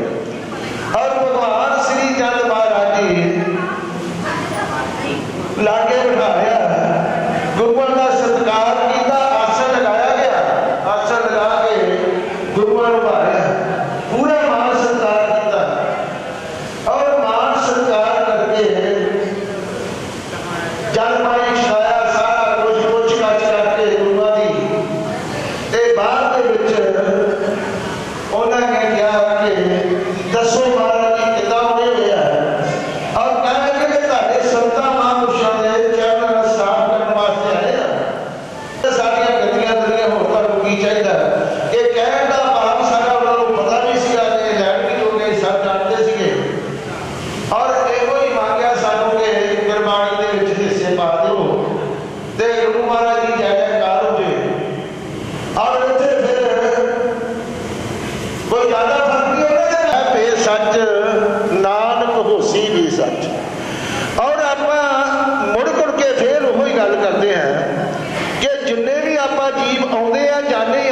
S10: और भगवान श्री चंद महाराज जी लागे बिठाया गुरुओं का सत्कार किया आसन लगाया गया आसन लगा के गुरुओं को भाया पूरा मान सत्कार किया और मान सत्कार करके जल पानी छाया सारा कुछ कुछ कच करके गुरुओं की ते बाद दे विच उन्होंने कहा कि दसो महाराज जी कितना होने हुआ है और कहा कि ਤੁਹਾਡੇ संतां महापुरुषों के चरण साफ करने वास्ते आए हैं साडियां गतियां दरियां होर तुहानूं की चाहिए कि कहण दा भाव सारा उन्हां नूं पता नहीं सीगा कि लैण भी हो गए सब जानते सीगे और ਇਹੋ ਹੀ ਮੰਗਿਆ ਸਾਨੂੰ कि गुरबाणी ਦੇ ਵਿੱਚ ਹਿੱਸੇ ਪਾ ਦਿਓ ਤੇ ਗੁਰੂ ਮਹਾਰਾਜ ਜੀ ਜੈ ਜੈਕਾਰ ਹੋ ਜੇ और ਇੱਥੇ ਫਿਰ कोई ज्यादा फर्क नहीं होगा बे सच नानक होसी भी सच और आप मुड़ मुड़ के फिर वही गल करते हैं कि जिन्ने भी आप जीव आते हैं जाने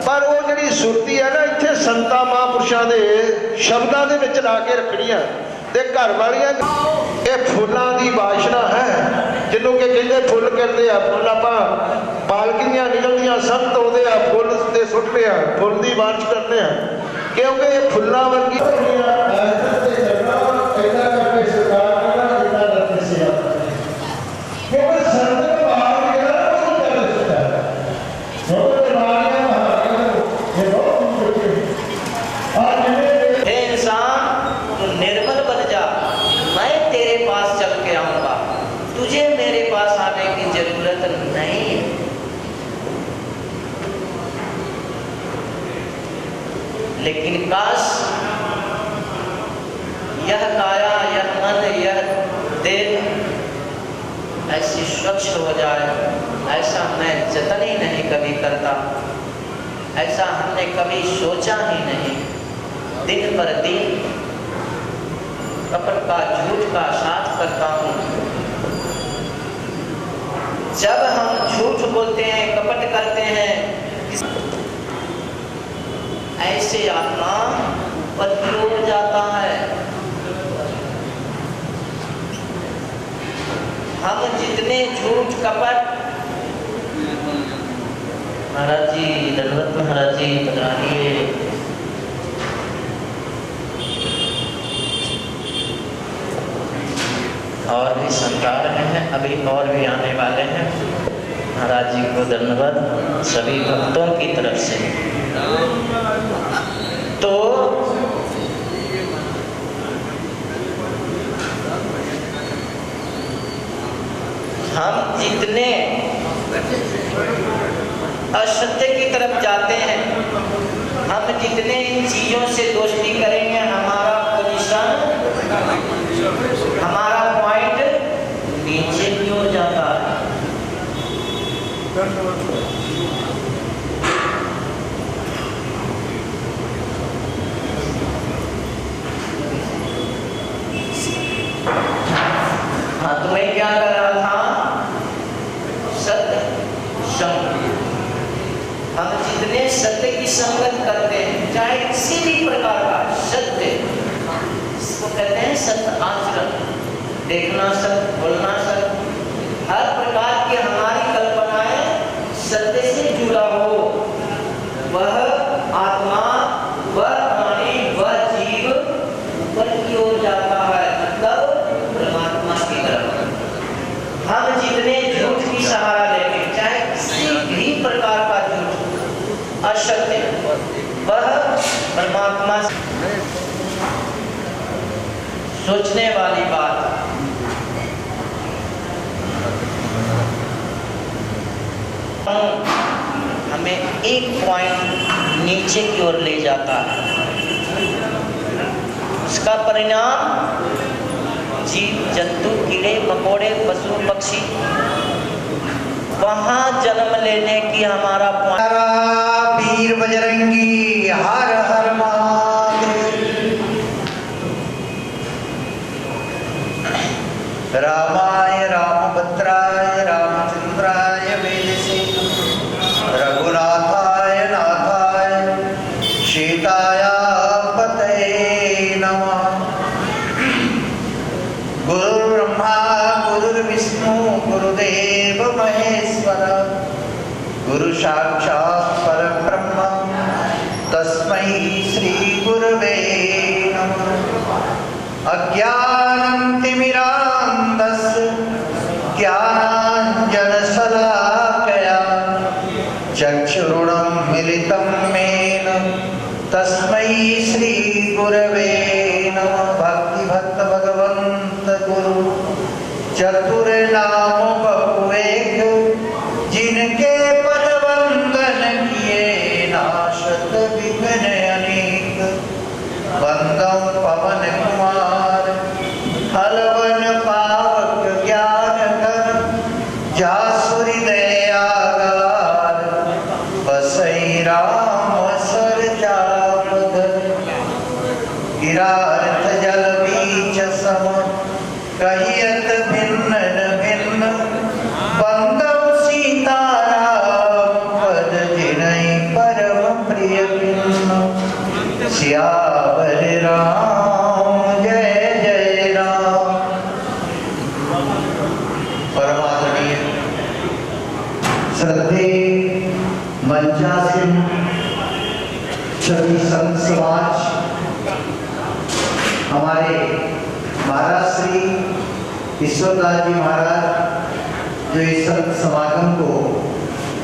S10: पर वो जी सुरती है ना इतने संतां महापुरुषों के शब्दों के विच ला के रखनियां ते घर वालियां ये फुलों की वासना है जिन्हों के कहते फुल करते हैं फुल आप पालकियां निकलदियां सब तो फुल से सुटते हैं फुल की बारिश करते हैं क्योंकि ये फुलों वर्गी
S8: हे इंसान तू निर्मल बन जा मैं तेरे पास चल के आऊंगा तुझे मेरे पास आने की जरूरत नहीं है लेकिन काश यह काया यह मन यह देह ऐसी स्वच्छ हो जाए ऐसा मैं जतन ही नहीं कभी करता ऐसा हमने कभी सोचा ही नहीं दिन पर दिन कपट का झूठ का साथ करता हूँ जब हम झूठ बोलते हैं कपट करते हैं ऐसे आत्मा ऊपर हो जाता है हम जितने झूठ कपट महाराज जी दंडवत महाराज जी पधराइए और भी संता रहे हैं अभी और भी आने वाले हैं महाराज जी को धन्यवाद सभी भक्तों की तरफ से तो हम जितने असत्य की तरफ जाते हैं हम जितने इन चीजों से दोस्ती करेंगे हमारा पोजीशन हमारा पॉइंट नीचे की ओर जाता है हाँ तो मैं क्या कर रहा था सत्य संग हम जितने सत्य की संगत करते हैं चाहे किसी भी प्रकार का सत्य इसको कहते हैं सत्य आचरण देखना सत्य बोलना सत्य हर प्रकार की हमारी कल्पनाएं सत्य से जुड़ा हो वह आत्मा वह प्राणी वह जीव ऊपर की ओर जाता है तब परमात्मा की तरफ हम जितने झूठ की सहारा लेंगे चाहे किसी भी प्रकार का झूठ असत्य वह परमात्मा से सोचने वाली बात हमें में एक पॉइंट नीचे की ओर ले जाता है। इसका परिणाम जीव जंतु, कीड़े मकोड़े, पशु पक्षी वहाँ जन्म लेने की हमारा पॉइंट।
S10: वीर बजरंगी हर हर महादेव। रामाय रामभद्राय रामचंद्राय वेदसे रघुनाथाय नाथाय सीताय पतये नमः। गुरु ब्रह्मा गुरुर्विष्णु गुरुदेव महेश्वर गुरु साक्षात् परब्रह्म तस्मै श्री गुरवे नमः। अज्ञानं तिमिरान्धस्य ज्ञानाञ्जनशलाकया चक्षुरुन्मीलितं येन तस्मै श्री गुरवे नमः। भक्ति भक्त भगवंत गुरु चतुर्नाम बहुएक जिनके पद वंदन किए नाशत विघ्न अनेक। वंदम पवन कुमार हलवन पावक ज्ञान कर जासुरी दयागार बसई राम सर जापद। गिरार्थ जल बीच सम कहियत भिन्न भिन्न बंदम सीताराम पद जिनहि परम प्रिय भिन्न। सियावर राम जय जय राम। परमादरणीय श्रद्धे मंचासीन सभी संत समाज, हमारे महाराज श्री ईश्वरदास जी महाराज जो इस संत समागम को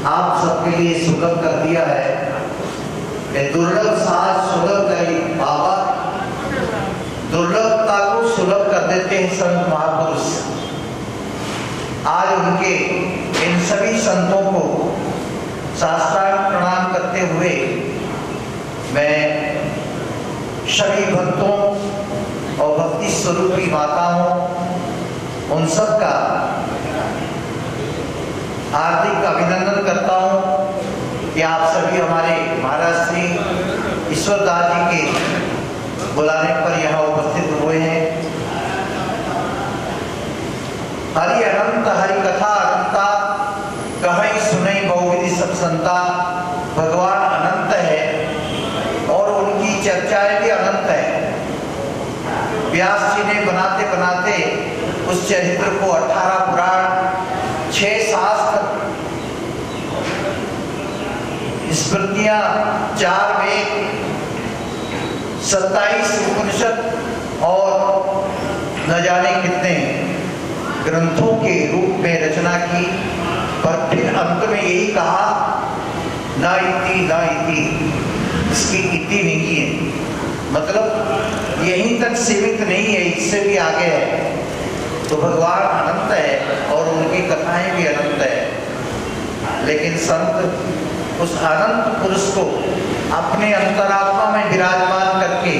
S10: आप सबके लिए सुलभ कर दिया है। दुर्लभ साज सुलभ करी बाबा, दुर्लभता को सुलभ कर देते हैं संत महापुरुष। आज उनके इन सभी संतों को साष्टांग प्रणाम करते हुए मैं सभी भक्तों और भक्ति स्वरूपी माताओं उन सब का हार्दिक अभिनंदन करता हूँ कि आप सभी हमारे महाराज श्री ईश्वरदास जी के बुलाने पर यहाँ उपस्थित हुए हैं। हरि अनंत हरि कथा अनंता कहीं सुनई बहुविधि सब संता। भगवान अनंत है और उनकी चर्चाएं भी अनंत है। व्यास जी ने बनाते बनाते उस चरित्र को 18 पुराण, 6 शास्त्र, स्मृतियां, 4 वेद, 27 उपनिषद और न जाने कितने ग्रंथों के रूप में रचना की। पर फिर अंत में यही कहा ना इति, इसकी इति नहीं है, मतलब यहीं तक सीमित नहीं है, इससे भी आगे है। तो भगवान अनंत है और उनकी कथाएं भी अनंत है। लेकिन संत उस अनंत पुरुष को अपने अंतरात्मा में विराजमान करके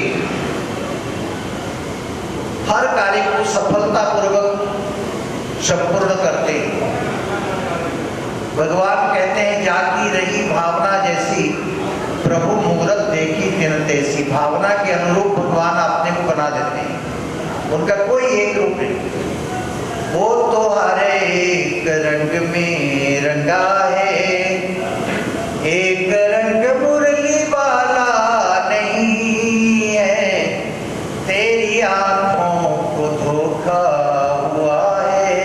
S10: हर कार्य को सफलतापूर्वक संपूर्ण करते। भगवान कहते हैं जाकी रही भावना जैसी प्रभु मुहूर्त देखी तिन तैसी। भावना के अनुरूप भगवान अपने को बना देते हैं, उनका कोई एक रूप नहीं। वो तो हर एक रंग में रंगा है, एक रंग मुरली वाला नहीं है। तेरी आंखों को धोखा हुआ है,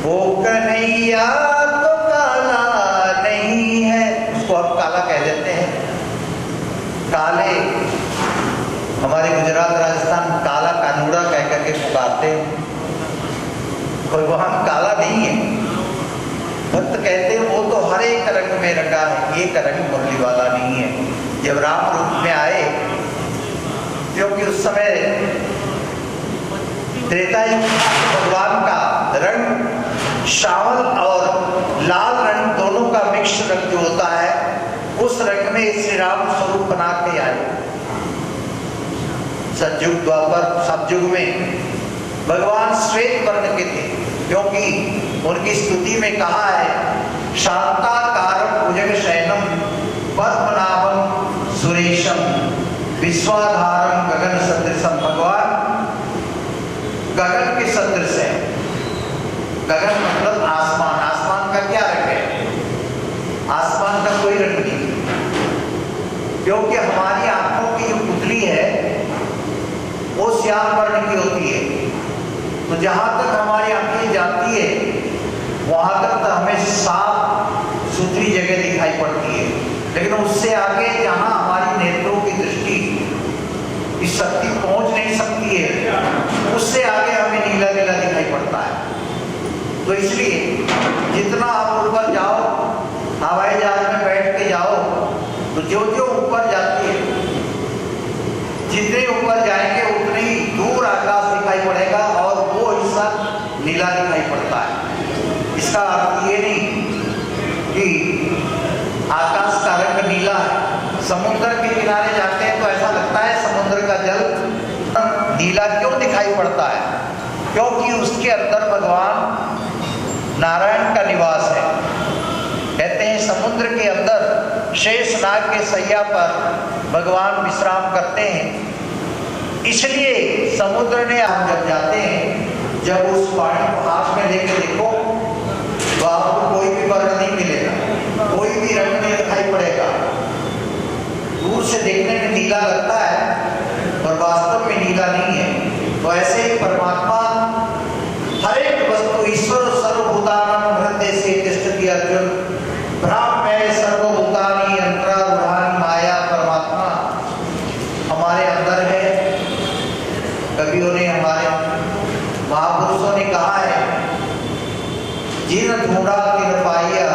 S10: वो कन्हैया तो काला नहीं है। उसको हम काला कह देते हैं। काले हमारे गुजरात राजस्थान काला कानूड़ा कह करके पुकारते हैं। भगवान काला नहीं है। भक्त कहते हैं वो तो हर एक रंग में रंगा है, एक रंग मुरली वाला नहीं है। जब राम रूप में आए, क्योंकि उस समय त्रेता युग भगवान का रंग श्यामल और लाल रंग दोनों का मिक्स रंग जो होता है बना के आए। सतयुग द्वापर सतयुग में भगवान श्वेत वर्ण के थे, क्योंकि उनकी स्तुति में कहा है शांताकारं भुजग शयनम पद्मनाभं सुरेशम विश्वाधारं गगन सदृशम। भगवान गगन के सदृश है। गगन मतलब आसमान। आसमान का क्या रंग है? आसमान का कोई रंग नहीं, क्योंकि हमारी आंखों की जो पुतली है वो श्याम वर्ण की होती है। तो जहां तक हमारी आंखें जाती है वहां तक तो हमें साफ सुथरी जगह दिखाई पड़ती है, लेकिन उससे आगे जहां हमारी नेत्रों की दृष्टि की शक्ति पहुंच नहीं सकती है, उससे आगे हमें नीला नीला दिखाई पड़ता है। तो इसलिए जितना आप ऊपर जाओ, हवाई जहाज में बैठ के जाओ, तो जो जो ऊपर जाती है, जितने ऊपर जाएंगे उतने ही दूर आकाश दिखाई पड़ेगा और वो हिस्सा नीला दिखाई पड़ता है। इसका अर्थ ये नहीं कि आकाश का रंग नीला है। समुद्र के किनारे जाते हैं तो ऐसा लगता है समुद्र का जल नीला क्यों दिखाई पड़ता है? क्योंकि उसके अंदर भगवान नारायण का निवास है। कहते हैं समुद्र के अंदर शेषनाग के सैया पर भगवान विश्राम करते हैं। इसलिए समुद्र ने हम जब जाते हैं, जब उस पानी को हाथ में लेके देखो तो आपको कोई भी वर्ण नहीं मिलेगा, कोई भी रंग नहीं दिखाई पड़ेगा। दूर से देखने में नीला लगता है और वास्तव में नीला नहीं है। तो ऐसे ही परमात्मा हर एक वस्तु ईश्वर सर्वभूतानां हृदय से तिष्ठति अर्जुन ब्रह्म सर्वभूतानि अंतरारूढ़ानि माया। परमात्मा हमारे अंदर है। कवियों ने, हमारे महापुरुषों ने कहा है जिन ढूंढा तिन पाया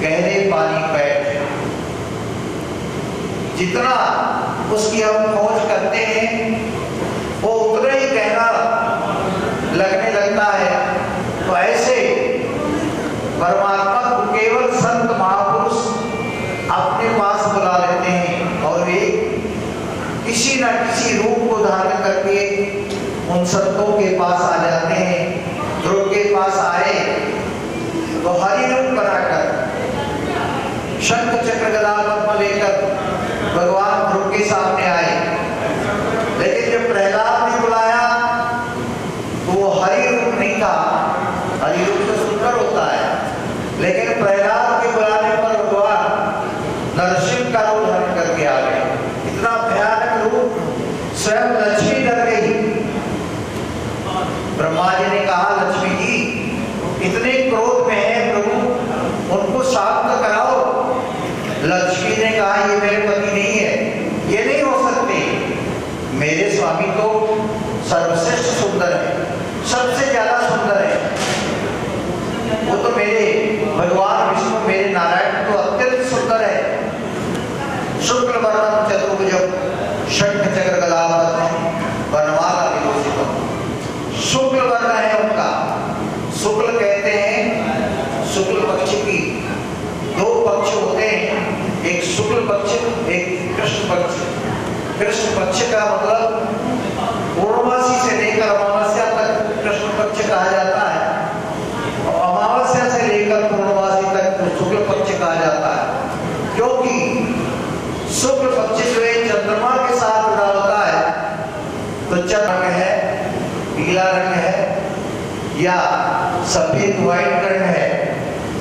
S10: गहरे पानी बैठ। जितना उसकी हम खोज करते हैं वो उतना ही गहरा लगने लगता है। तो ऐसे परमात्मा को केवल संत महापुरुष अपने पास बुला लेते हैं और वे किसी न किसी रूप को धारण करके उन संतों के पास आ जाते हैं। ध्रुव के पास आए तो हरि रूप बनाकर शंख चक्र गदा पद्म लेकर भगवान ध्रुव के सामने आए। लेकिन जब प्रहलाद ने बुलाया तो वो हरि रूप नहीं था। हरि रूप तो सुंदर होता है, लेकिन प्रहलाद के बुलाने पर भगवान नरसिंह का रूप धारण करके आ गए। इतना भयानक रूप स्वयं लक्ष्मी डर गई। ब्रह्मा जी ने कहा लक्ष्मी जी इतने क्रोध में है प्रभु, उनको शांत कराओ। लक्ष्मी ने कहा ये मेरे पति नहीं है, ये नहीं हो सकते। मेरे स्वामी तो सर्वश्रेष्ठ सुंदर है, सबसे ज्यादा सुंदर है। वो तो मेरे भगवान विष्णु, मेरे नारायण तो अत्यंत सुंदर है। शुक्ल वर्णम चतुर्भुजम शंख चक्र गदा पद्मम वनमाला विभूषितम। शुक्ल वर्ण है उनका। शुक्ल कहते हैं शुक्ल पक्ष की दो पक्ष होते हैं, एक शुक्ल पक्ष एक कृष्ण पक्ष। कृष्ण पक्ष का मतलब पूर्णमासी से लेकर अमावस्या तक कृष्ण पक्ष कहा जाता है और अमावस्या से लेकर पूर्णमासी तक शुक्ल पक्ष कहा जाता है। क्योंकि शुक्ल पक्ष जो है चंद्रमा के साथ जुड़ा होता है, तो चंद्र है, पीला रंग है या सफेद व्हाइट रंग है,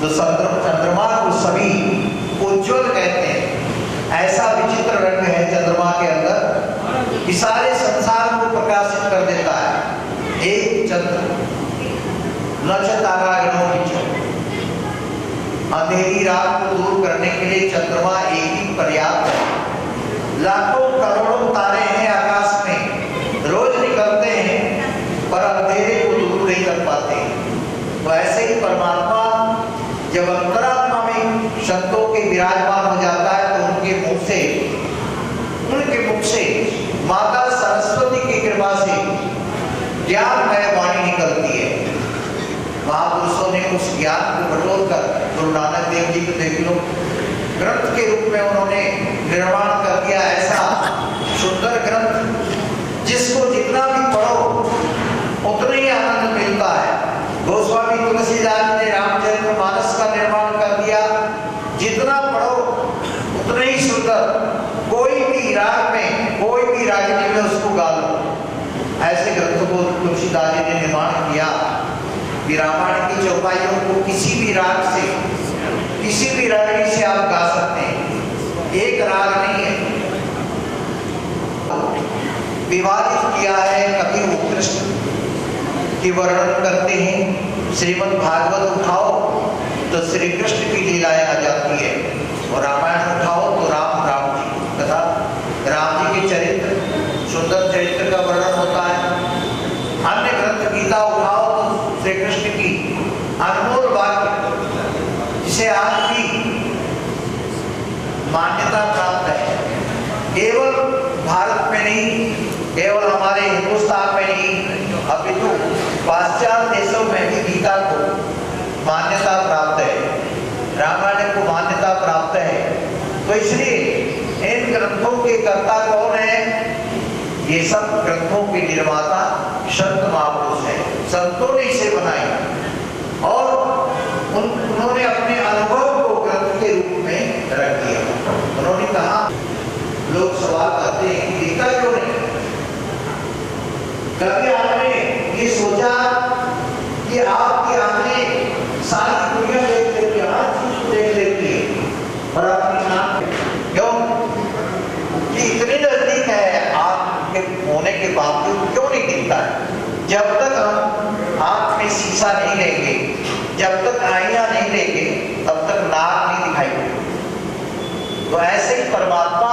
S10: तो चंद्रमा को सभी उज्ज्वल कहते हैं। ऐसा विचित्र रंग है चंद्रमा के अंदर कि सारे संसार को प्रकाशित कर देता है। एक चंद्र नक्ष तारा गणों की अंधेरी रात को दूर करने के लिए चंद्रमा एक ही पर्याप्त है। लाखों करोड़ों तारे हैं आकाश में, रोज निकलते हैं पर अंधेरे को दूर नहीं कर पाते। तो ऐसे ही परमात्मा जब अंतरात्मा में संतों के विराजमान हो जाता है तो उनके मुख से माता सरस्वती की कृपा से ज्ञानमय वाणी निकलती है। महापुरुषों ने उस ज्ञान को बटोर कर गुरु नानक देव जी को देख लो,
S9: ग्रंथ के रूप में उन्होंने निर्माण कर दिया। ऐसा सुंदर ग्रंथ जिसको जितना भी पढ़ो उतना ही आनंद मिलता है। गोस्वामी तुलसीदास ने रामचरितमानस का निर्माण कर दिया, जितना पढ़ो उतना ही सुंदर। कोई भी राग में, कोई भी रागिनी में उसको गा लो। ऐसे ग्रंथों को तुलसीदास जी ने निर्माण किया कि रामायण की चौपाइयों को किसी भी राग से, किसी भी रागिनी से आप गा सकते हैं। एक राग नहीं है, विवादित किया है। कभी वो कृष्ण की वर्णन करते हैं, श्रीमद् भागवत उठाओ तो श्री कृष्ण की लीलाएं आ जाती है, और रामायण उठाओ तो राम जी कथा, राम जी के चरित्र, सुंदर चरित्र का वर्णन होता है। अन्य ग्रंथ गीता उठाओ तो श्री कृष्ण की अनमोल वाक्य, जिसे आज भी मान्यता प्राप्त है। केवल भारत में नहीं, केवल हमारे हिंदुस्तान में नहीं, अपितु पाश्चात्य देशों में भी गीता को मान्यता प्राप्त है, रामायण को मान्यता प्राप्त है। तो इसलिए इन ग्रंथों के कर्ता कौन है? ये सब ग्रंथों के निर्माता संत महापुरुष है। संतों ने इसे बनाई और उन्होंने अपने अनुभव को ग्रंथ के रूप में रख दिया। उन्होंने कहा, लोग सवाल करते हैं गीता क्यों नहीं? कभी आपने ये सोचा कि आपकी आंखें सारी दुनिया देख लेती है, हर चीज देख लेती है, और अपनी आंख क्यों कि इतनी नजदीक है आपके होने के बावजूद क्यों नहीं दिखता है? जब तक हम आंख में शीशा नहीं लेंगे, जब तक आईना नहीं लेंगे, तब तक नाक नहीं दिखाई देगी। तो ऐसे ही परमात्मा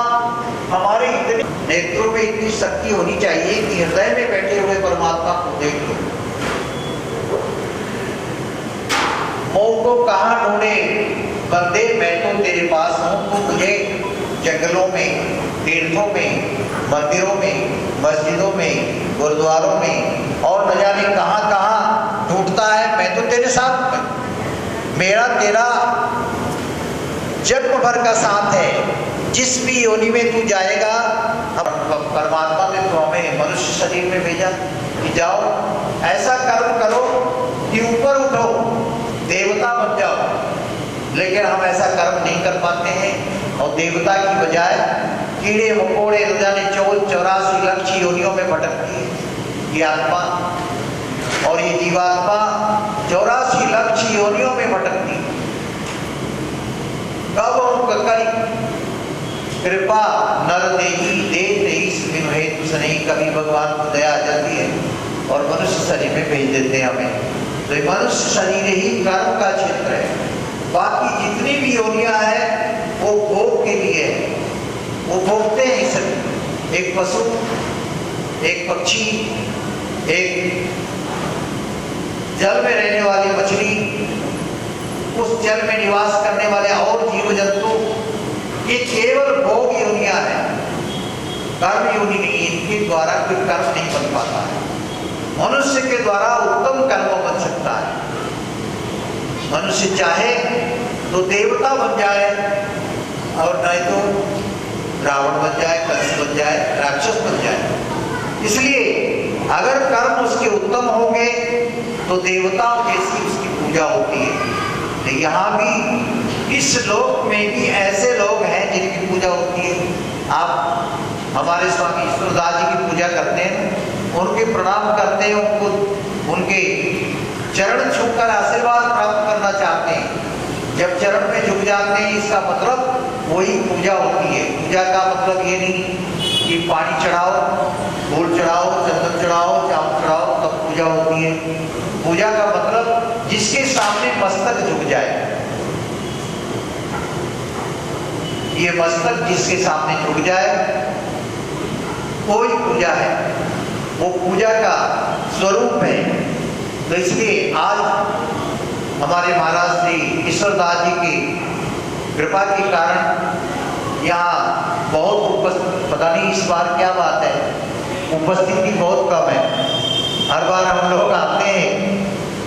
S9: हमारे इतने नेत्रों में इतनी शक्ति होनी चाहिए कि हृदय में बैठे हुए परमात्मा को देख लो। मोह को कहाँ ढूंढे बंदे, मैं तो तेरे पास हूँ, तू मुझे जंगलों में, तीर्थों में, मंदिरों में, मस्जिदों में, गुरुद्वारों में और न जाने कहाँ कहाँ ढूंढता है। मैं तो तेरे साथ, मेरा तेरा जन्म भर का साथ है। जिस भी योनि में तू जाएगा, परमात्मा ने तो हमें मनुष्य शरीर में भेजा कि जाओ ऐसा कर्म करो कि ऊपर उठो, देवता बन जाओ। लेकिन हम ऐसा कर्म नहीं कर पाते हैं और देवता की बजाय कीड़े मकोड़े न जाने 84 लक्ष योनियों में भटकती है ये आत्मा, और ये जीवात्मा 84 लक्ष योनियों में भटकती है। कब हम करी कृपा नर देही दे तेईस बिनु हेतु सनई, कभी भगवान को दया आ जाती है और मनुष्य शरीर में भेज देते हैं हमें। तो मनुष्य शरीर ही कर्म का क्षेत्र है। बाकी जितनी भी योनियां हैं वो भोग के लिए है, वो भोगते हैं इस एक पशु, एक पक्षी, एक जल में रहने वाली मछली, उस जल में निवास करने वाले और जीव जंतु, ये केवल भोग योनियां हैं, कर्म योनि नहीं। इनके द्वारा कोई कर्म नहीं बन पाता है। मनुष्य के द्वारा उत्तम कर्म बन सकता है। मनुष्य चाहे तो देवता बन जाए और नहीं तो रावण बन जाए, कंस बन जाए, राक्षस बन जाए। इसलिए अगर कर्म उसके उत्तम होंगे तो देवताओं जैसी उसकी पूजा होती है। यहाँ भी इस लोक में भी ऐसे लोग हैं जिनकी पूजा होती है। आप हमारे स्वामी ईश्वरदास जी की पूजा करते हैं, उनके प्रणाम करते हैं, उनको उनके चरण छूकर आशीर्वाद प्राप्त करना चाहते हैं। जब चरण में झुक जाते हैं, इसका मतलब वही पूजा होती है। पूजा का मतलब ये नहीं कि पानी चढ़ाओ, फूल चढ़ाओ, चंदन चढ़ाओ, चावल चढ़ाओ तब पूजा होती है। पूजा का मतलब जिसके सामने मस्तक झुक जाए, ये मस्तक जिसके सामने झुक जाए कोई पूजा है, वो पूजा का स्वरूप है। तो इसलिए आज हमारे महाराज श्री ईश्वरदास जी की कृपा के कारण यहाँ बहुत पता नहीं इस बार क्या बात है, उपस्थिति बहुत कम है। हर बार हम लोग आते हैं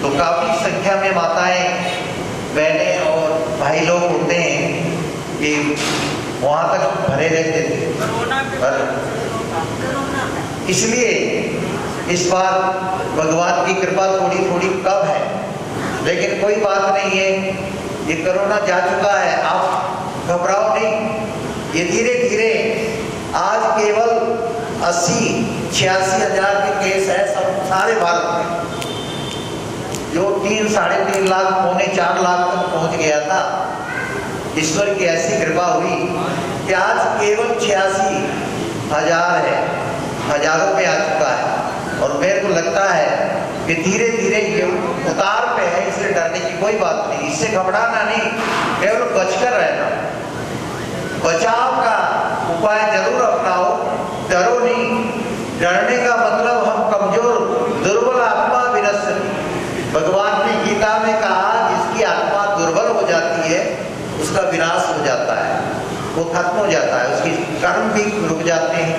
S9: तो काफ़ी संख्या में माताएं, बहनें और भाई लोग होते हैं।
S10: कि वहाँ तक भरे रहते थे। इसलिए इस बार भगवान की कृपा थोड़ी थोड़ी कम है, लेकिन कोई बात नहीं है, ये कोरोना जा चुका है, आप घबराओ नहीं। ये धीरे धीरे आज केवल 80-86 हजार के केस है सब सारे भारत में, जो 3-3.5 लाख, 3.25 लाख तक पहुंच गया था। ईश्वर की ऐसी कृपा हुई कि आज केवल 86 हजार है, हजारों पे आ चुका है। और मेरे को लगता है कि धीरे धीरे ये उतार पे है, इसलिए डरने की कोई बात नहीं, इससे घबराना नहीं, केवल बचकर रहना। बचाव का उपाय जरूर अपनाओ, डरो नहीं। डरने का मतलब हम कमजोर दुर्बल आत्मा विनश्यति। भगवान ने गीता में कहा जिसकी आत्मा दुर्बल हो जाती है उसका विनाश हो जाता है, वो खत्म हो जाता है, उसकी कर्म भी रुक जाते हैं,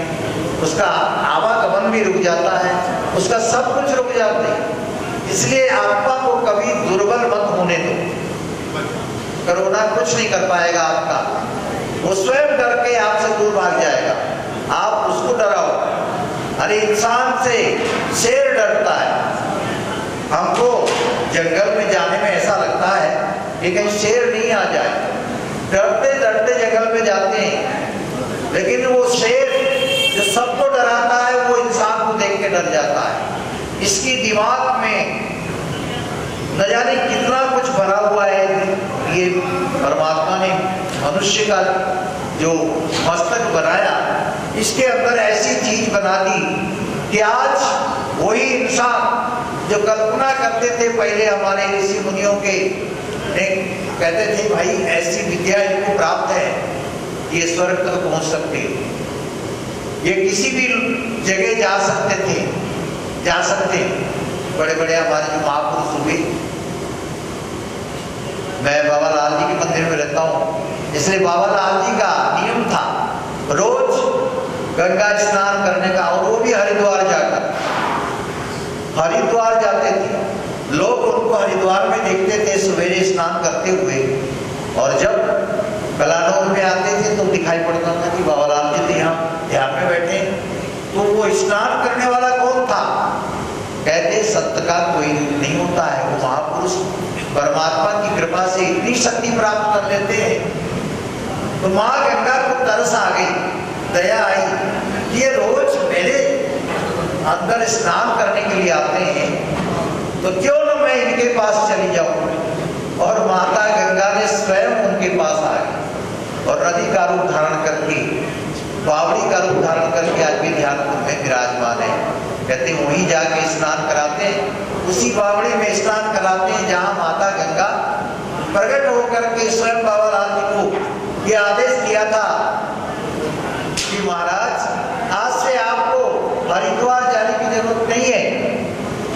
S10: उसका आवागमन भी रुक जाता है, उसका सब कुछ रुक जाते हैं। इसलिए आत्मा को कभी दुर्बल मत होने दो। कोरोना कुछ नहीं कर पाएगा आपका, वो स्वयं डर के आपसे दूर भाग जाएगा, आप उसको डराओ। अरे इंसान से शेर डरता है। हमको जंगल में जाने में ऐसा लगता है कि कहीं शेर नहीं आ जाए, डरते डरते जंगल में जाते हैं, लेकिन वो शेर जो सबको डराता है वो इंसान को देख के डर जाता है। इसकी दिमाग में न जाने कितना कुछ भरा हुआ है। ये परमात्मा ने मनुष्य का जो मस्तक बनाया, इसके अंदर ऐसी चीज बना दी कि आज वही इंसान जो कल्पना करते थे पहले हमारे ऋषि मुनियों के, कहते थे भाई ऐसी विद्या इनको प्राप्त है, ये स्वर्ग तक पहुंच सकते, ये किसी भी जगह जा सकते बड़े बड़े हमारे जो महापुरुष हुए। मैं बाबा लाल जी के मंदिर में रहता हूँ, इसलिए बाबा लाल जी का नियम था रोज गंगा स्नान करने का, और वो भी हरिद्वार जाकर। हरिद्वार जाते थे लोग, उनको हरिद्वार में देखते थे सवेरे स्नान करते हुए, और जब कलानौर में आते थे तो दिखाई पड़ता था कि बाबा लाल जी थे यहाँ ध्यान में बैठे। तो वो स्नान करने वाला कौन था? कहते सत्य का कोई नहीं होता है, वो महापुरुष परमात्मा की कृपा से इतनी शक्ति प्राप्त कर लेते हैं। तो माँ गंगा को तरस आ गई, दया आई, ये रोज मेरे अंदर स्नान करने के लिए आते हैं, तो क्यों न मैं इनके पास चली जाऊं। और माता गंगा ने स्वयं उनके पास आ गई और नदी का रूप धारण करके, बावड़ी का रूप धारण करके आज भी ध्यानपुर में विराजमान है। कहते वहीं जाके स्नान कराते हैं, उसी बावड़ी में स्नान कराते हैं जहाँ माता गंगा प्रकट होकर के स्वयं बाबा लाल जी को ये आदेश दिया था कि महाराज आज से आपको हरिद्वार जाने की जरूरत नहीं है,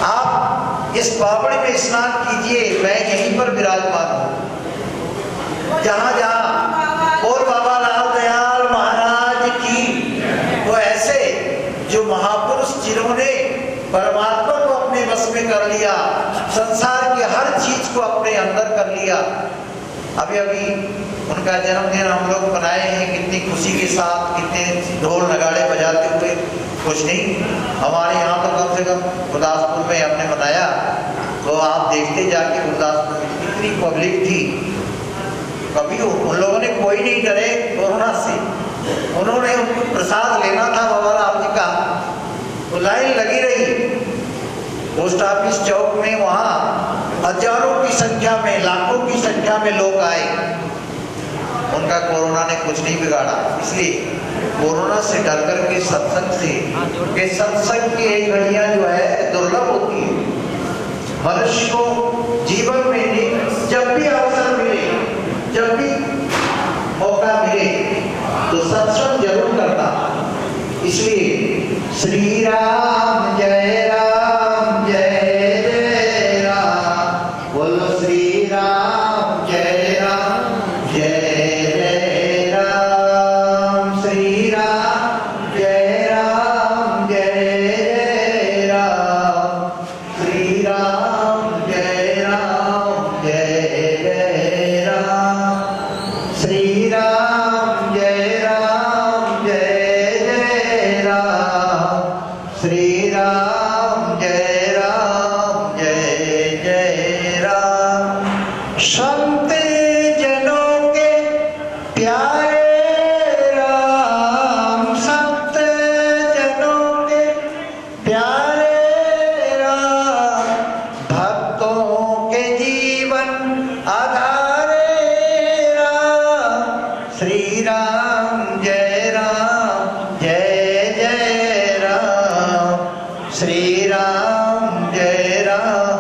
S10: आप इस बावड़ी में स्नान कीजिए, मैं यहीं पर विराजमान हूँ। जहाँ जहाँ और बाबा लाल दयाल महाराज की, वो ऐसे जो महापुरुष जिन्होंने परमात्मा को अपने बस में कर लिया, संसार की हर चीज को अपने अंदर कर लिया। अभी अभी उनका जन्मदिन हम लोग मनाए हैं कितनी खुशी के साथ, कितने ढोल नगाड़े बजाते हुए। कुछ नहीं, हमारे यहाँ तो कम से कम गुरदासपुर में हमने मनाया, तो आप देखते जाके गुरदासपुर में कितनी पब्लिक थी। कभी उन लोगों ने कोई नहीं डरे कोरोना से, उन्होंने उनको प्रसाद लेना था बाबा लाल जी का, तो लाइन लगी रही पोस्ट ऑफिस चौक में, वहाँ हजारों की संख्या में, लाखों की संख्या में लोग आए। उनका कोरोना ने कुछ नहीं बिगाड़ा। इसलिए कोरोना से डर कर के सत्संग से, के सत्संग की एक घड़ियां जो है दुर्लभ होती है। मनुष्य को जीवन में जब भी अवसर मिले, जब भी मौका मिले, तो सत्संग जरूर करना। इसलिए श्री राम जय राम जय जय राम, बोलो श्री राम जय राम जय जय राम, श्री राम जय राम जय जय राम, श्री राम जय राम जय जय राम, श्री राम राम जय जय राम, श्री राम जय जय राम।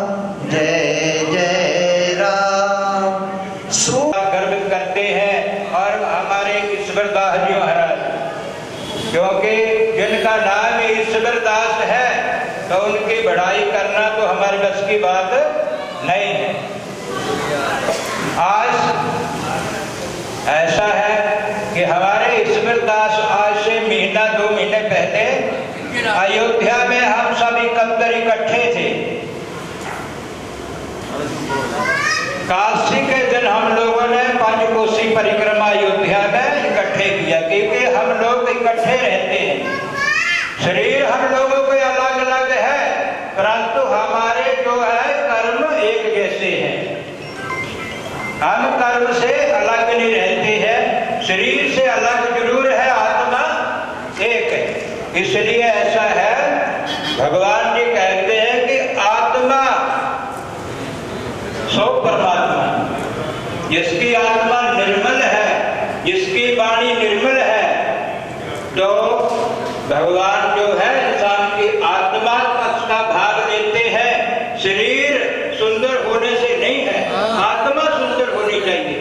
S9: गर्व करते हैं और हमारे ईश्वरदास जी महाराज, क्योंकि जिनका नाम ईश्वरदास है तो उनकी बढ़ाई करना तो हमारे बस की बात नहीं है। आज ऐसा है कि हमारे ईश्वरदास आज से महीना 2 महीने पहले अयोध्या में हम सब इकट्ठे थे। काशी के दिन हम लोगों ने पंचकोसी परिक्रमा अयोध्या में इकट्ठे किया, क्योंकि हम लोग इकट्ठे रहते हैं। शरीर हम लोगों के अलग अलग है, परंतु हमारे जो है कर्म एक जैसे हैं। हम कर्म से अलग नहीं रहते हैं, शरीर से अलग जरूर है, आत्मा एक है। इसलिए ऐसा है, भगवान जी कहते हैं कि आत्मा सो परमात्मा, जिसकी आत्मा निर्मल है, जिसकी वाणी निर्मल है, तो भगवान जो है इंसान की आत्मा पक्ष का भाग लेते हैं। शरीर सुंदर होने से नहीं है, आत्मा सुंदर होनी चाहिए।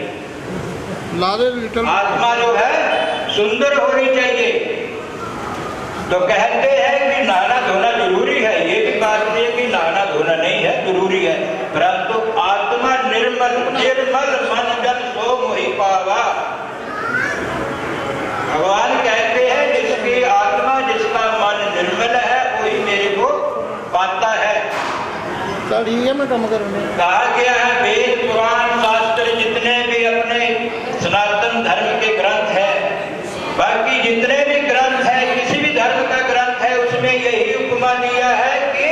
S9: आत्मा जो है सुंदर होनी चाहिए। तो कहते हैं कि नहाना धोना जरूरी है, ये भी बात नहीं है कि नहाना धोना नहीं है, जरूरी है, परंतु आत्मा निर्मल निर्मल मन जन सो मोहि पावा। भगवान कहते हैं जिसकी आत्मा, जिसका मन निर्मल है, वही मेरे को पाता है। कहा गया है वेद पुराण शास्त्र जितने भी अपने सनातन धर्म के ग्रंथ है, बाकी जितने भी ग्रंथ है, किसी भी धर्म का ग्रंथ है, उसमें यही उपमा दिया है कि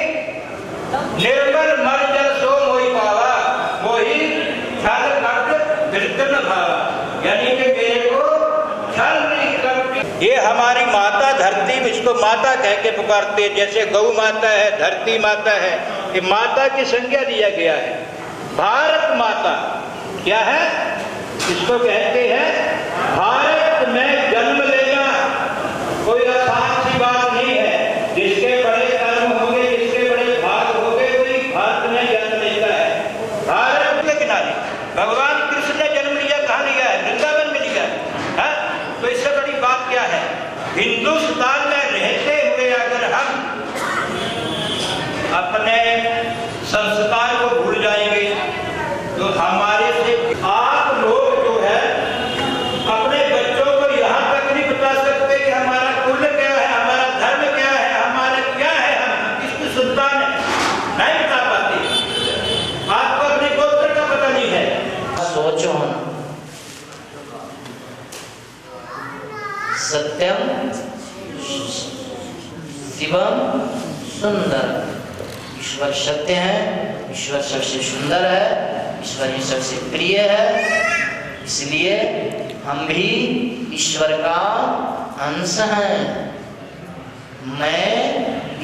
S9: निर्मल मन जन सो मोहि पावा, वही छल कपट कीर्तन भावा, यानी कि मेरे को छल नहीं करती। ये हमारी माता धरती, इसको माता कह के पुकारते हैं। जैसे गौ माता है, धरती माता है, ये माता की संज्ञा दिया गया है। भारत माता क्या है? इसको कहते हैं भारत में जन्म लेना कोई आसान सी बात नहीं है। जिसके बड़े कर्म होंगे, जिसके बड़े भाग होंगे, कोई भारत में जन्म लेता है। भारत के किनारे भगवान कृष्ण ने जन्म लिया, कहाँ लिया है? वृंदावन में लिया है। तो इससे बड़ी बात क्या है? हिंदुस्तान में रहते हुए अगर हम अपने संस्कार को भूल जाएंगे तो हमारे से आप लोग जो है अपने बच्चों को यहाँ तक नहीं बता सकते कि हमारा कुल क्या है, हमारा धर्म क्या है, हमारा क्या है, हम किसकी संतान है, नहीं बता पाते। आपको अपने गोत्र का पता नहीं है।
S8: सोचो सत्यम शिवम सुंदर, ईश्वर सत्य है, ईश्वर सबसे सुंदर है, ईश्वर ही सबसे प्रिय है। इसलिए हम भी ईश्वर का अंश हैं। मैं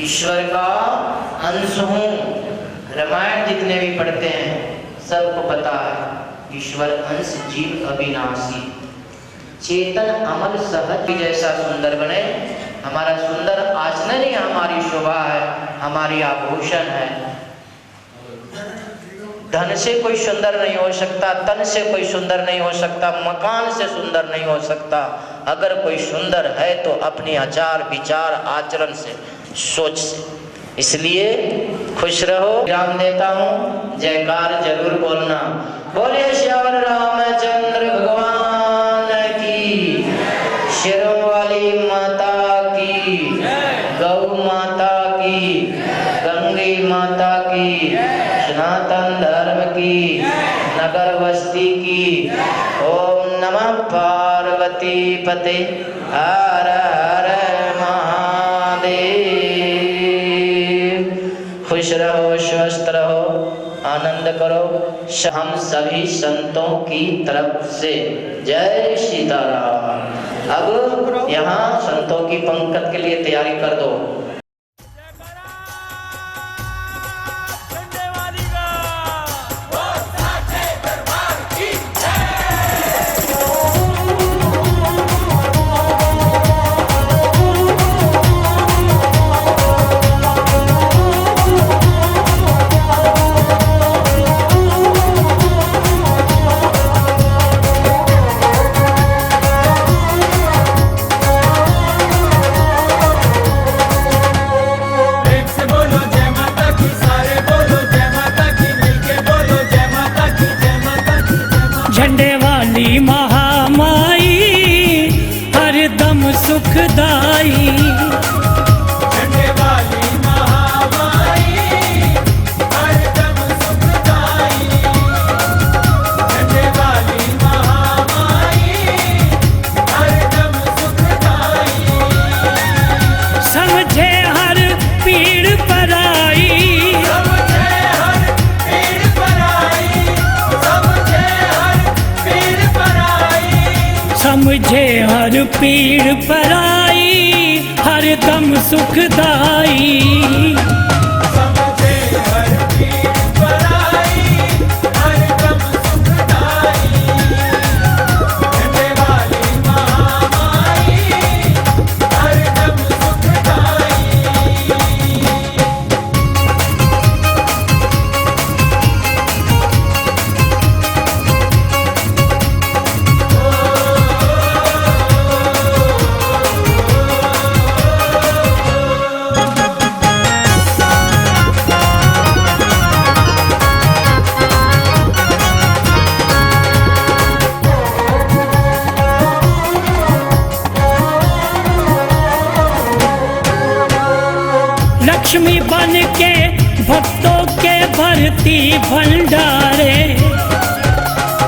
S8: ईश्वर का अंश हूँ। रामायण जितने भी पढ़ते हैं सबको पता है ईश्वर अंश जीव अविनाशी, चेतन अमल सहज जैसा सुंदर बने। हमारा सुंदर आचरण ही हमारी शोभा है, हमारी आभूषण है। धन से कोई सुंदर नहीं हो सकता, तन से कोई सुंदर नहीं हो सकता, मकान से सुंदर नहीं हो सकता। अगर कोई सुंदर है तो अपने आचार विचार आचरण से, सोच से। इसलिए खुश रहो। राम देता हूँ, जयकार जरूर बोलना। बोले श्याम रामचंद्र भगवान की, शेरों वाली माता की, गौ माता की, गंगे माता की, सनातन धर्म की, नगर बस्ती की। ओम नमः पार्वती पते हर हर महादेव। खुश रहो, स्वस्थ रहो, आनंद करो। हम सभी संतों की तरफ से जय सीताराम। अब यहाँ संतों की पंक्ति के लिए तैयारी कर दो।
S11: झंडे वाली महामाई हरदम सुखदाई।
S12: झंडे वाली महामाई हरदम सुखदाई। झंडे वाली महामाई हरदम सुखदाई।
S11: समझे हर पीड़ पर आई।
S12: समझे हर पीड़ पर आई। समझे हर पीड़ पर आई।
S11: समझे हर पीड़ पर आई हरदम सुखदाई।
S12: समझे हर पीड़ पर आई हरदम सुखदाई। झंडे वाली महामाई हरदम सुखदाई।
S11: लक्ष्मी बन के भक्तों के भरती भंडारे।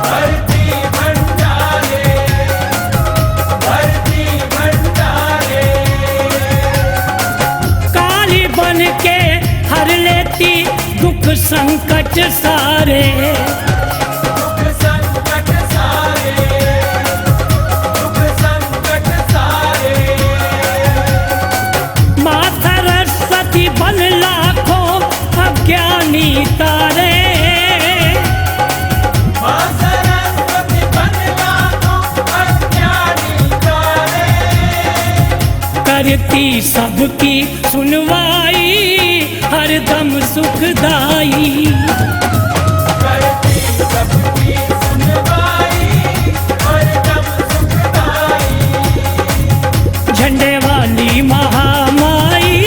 S12: भरती भंडारे। भरती भंडारे।
S11: काली बन के हर लेती दुख संकट सारे।
S12: दुख संकट सारे। दुख संकट सारे।
S11: माँ सरस्वती बन लाखों अज्ञानी तारे।
S12: माँ सरस्वती बन लाखों अज्ञानी तारे।
S11: करती सबकी सुनवाई हरदम सुखदाई।
S12: करती सबकी सुनवाई हरदम सुखदाई।
S11: झंडे वाली महामाई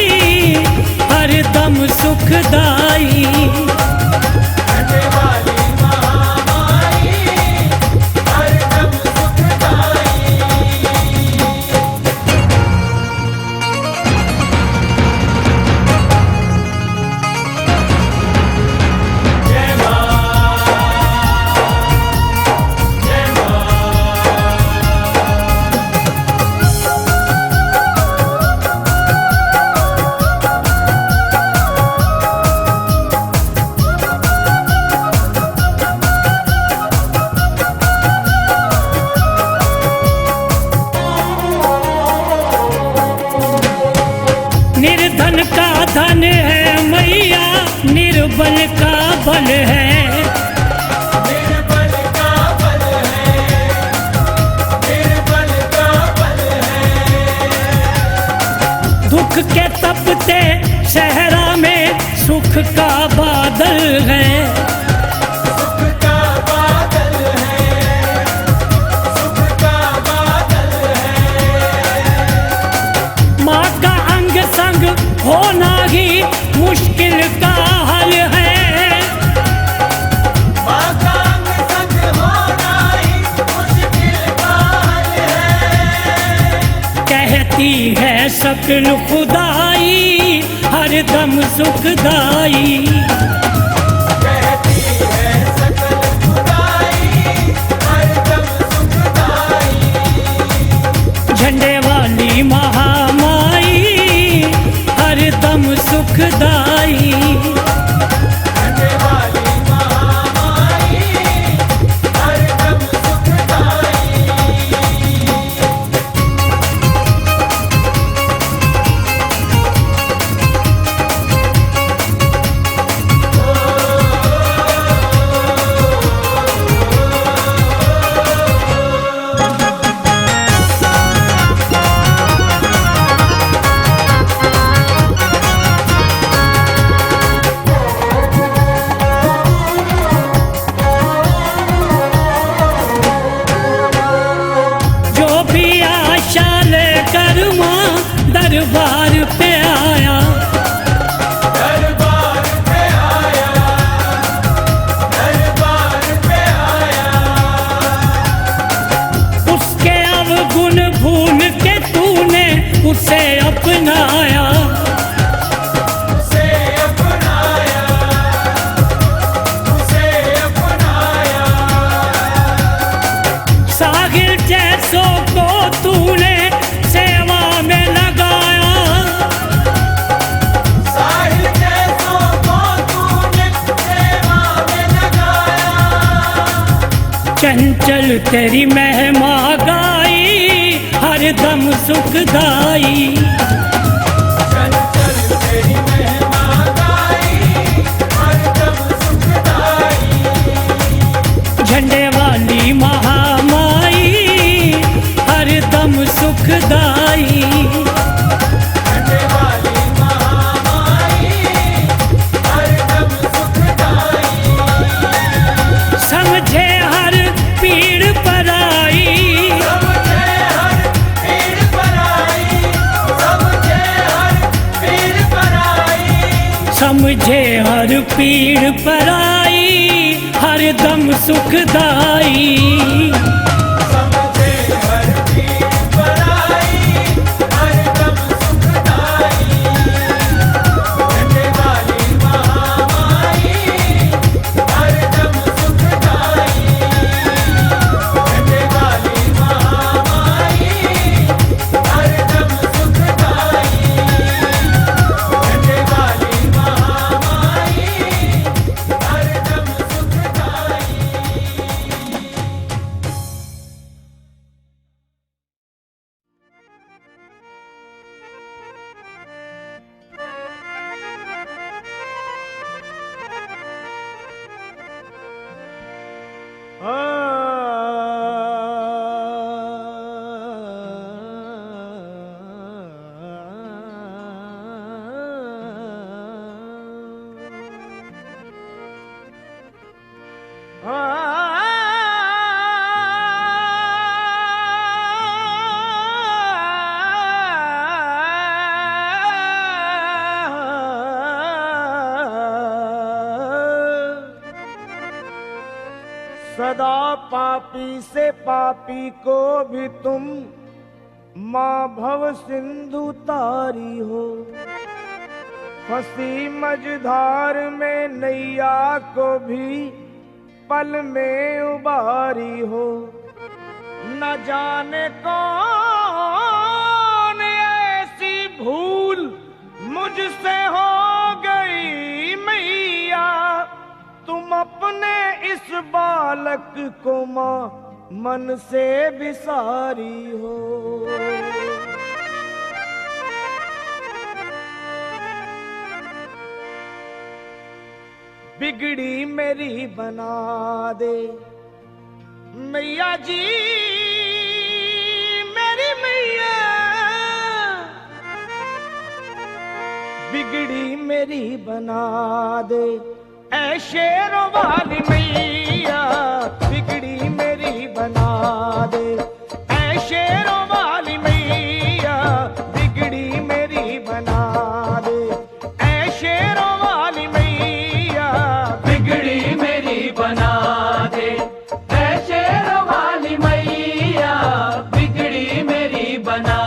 S11: हरदम सुखदाई।
S12: झंडे वाली महामाई हरदम सुखदाई। जय मां। जय मां।
S11: निर्धन का धन है मैया निर्बल का बल है।
S12: निर्बल का बल है। निर्बल का बल है।
S11: दुख के तपते सहरा में सुख का बादल है।
S12: सुख का बादल है। सुख का बादल है।
S11: माँ का अंग संग होना ही मुश्किल का हल है।
S12: माँ का अंग संग होना ही मुश्किल का हल है।
S11: कहती है सकल खुदाई हरदम सुखदाई।
S12: कहती है सकल खुदाई हरदम सुखदाई।
S11: झंडे वाली महामाई हरदम सुखदाई।
S12: झंडे वाली महामाई हरदम सुखदाई।
S11: दरबार पे आया,
S12: दरबार पे आया, दरबार पे आया।
S11: चल तेरी महिमा गाई हरदम सुखदाई।
S12: चल चल तेरी महिमा गाई हरदम सुखदाई।
S11: झंडे वाली महामाई हरदम सुखदाई।
S12: झंडे वाली महामाई हरदम सुखदाई।
S11: समझे हर पीड़ पर आई,
S12: समझे हर पीड़ पर आई। समझे हर पीड़ पर आई।
S11: समझे हर पीड़ पर आई हरदम सुखदाई।
S12: समझे हर पीड़ पर आई हरदम सुखदाई। झंडे वाली महामाई हरदम सुखदाई। झंडे वाली महामाई हरदम सुखदाई। झंडे वाली महामाई हरदम सुखदाई।
S9: सदा पापी से पापी को भी तुम माँ भव सिंधु तारी हो। फंसी मझधार में नैया को भी पल में उबारी हो। न जाने कौन ऐसी भूल मुझसे हो गई मैया, तुम अपने इस बालक को माँ मन से बिसारी हो। बिगड़ी मेरी बना दे मैया जी, मेरी मैया। बिगड़ी मेरी बना दे ऐ शेरों वाली मैया। बिगड़ी मेरी बना दे ऐ शेरों वाली मैया। बिगड़ी मेरी बना दे ऐ शेरों वाली मैया।
S12: बिगड़ी मेरी बना दे ऐ शेरों वाली मैया। बिगड़ी मेरी बना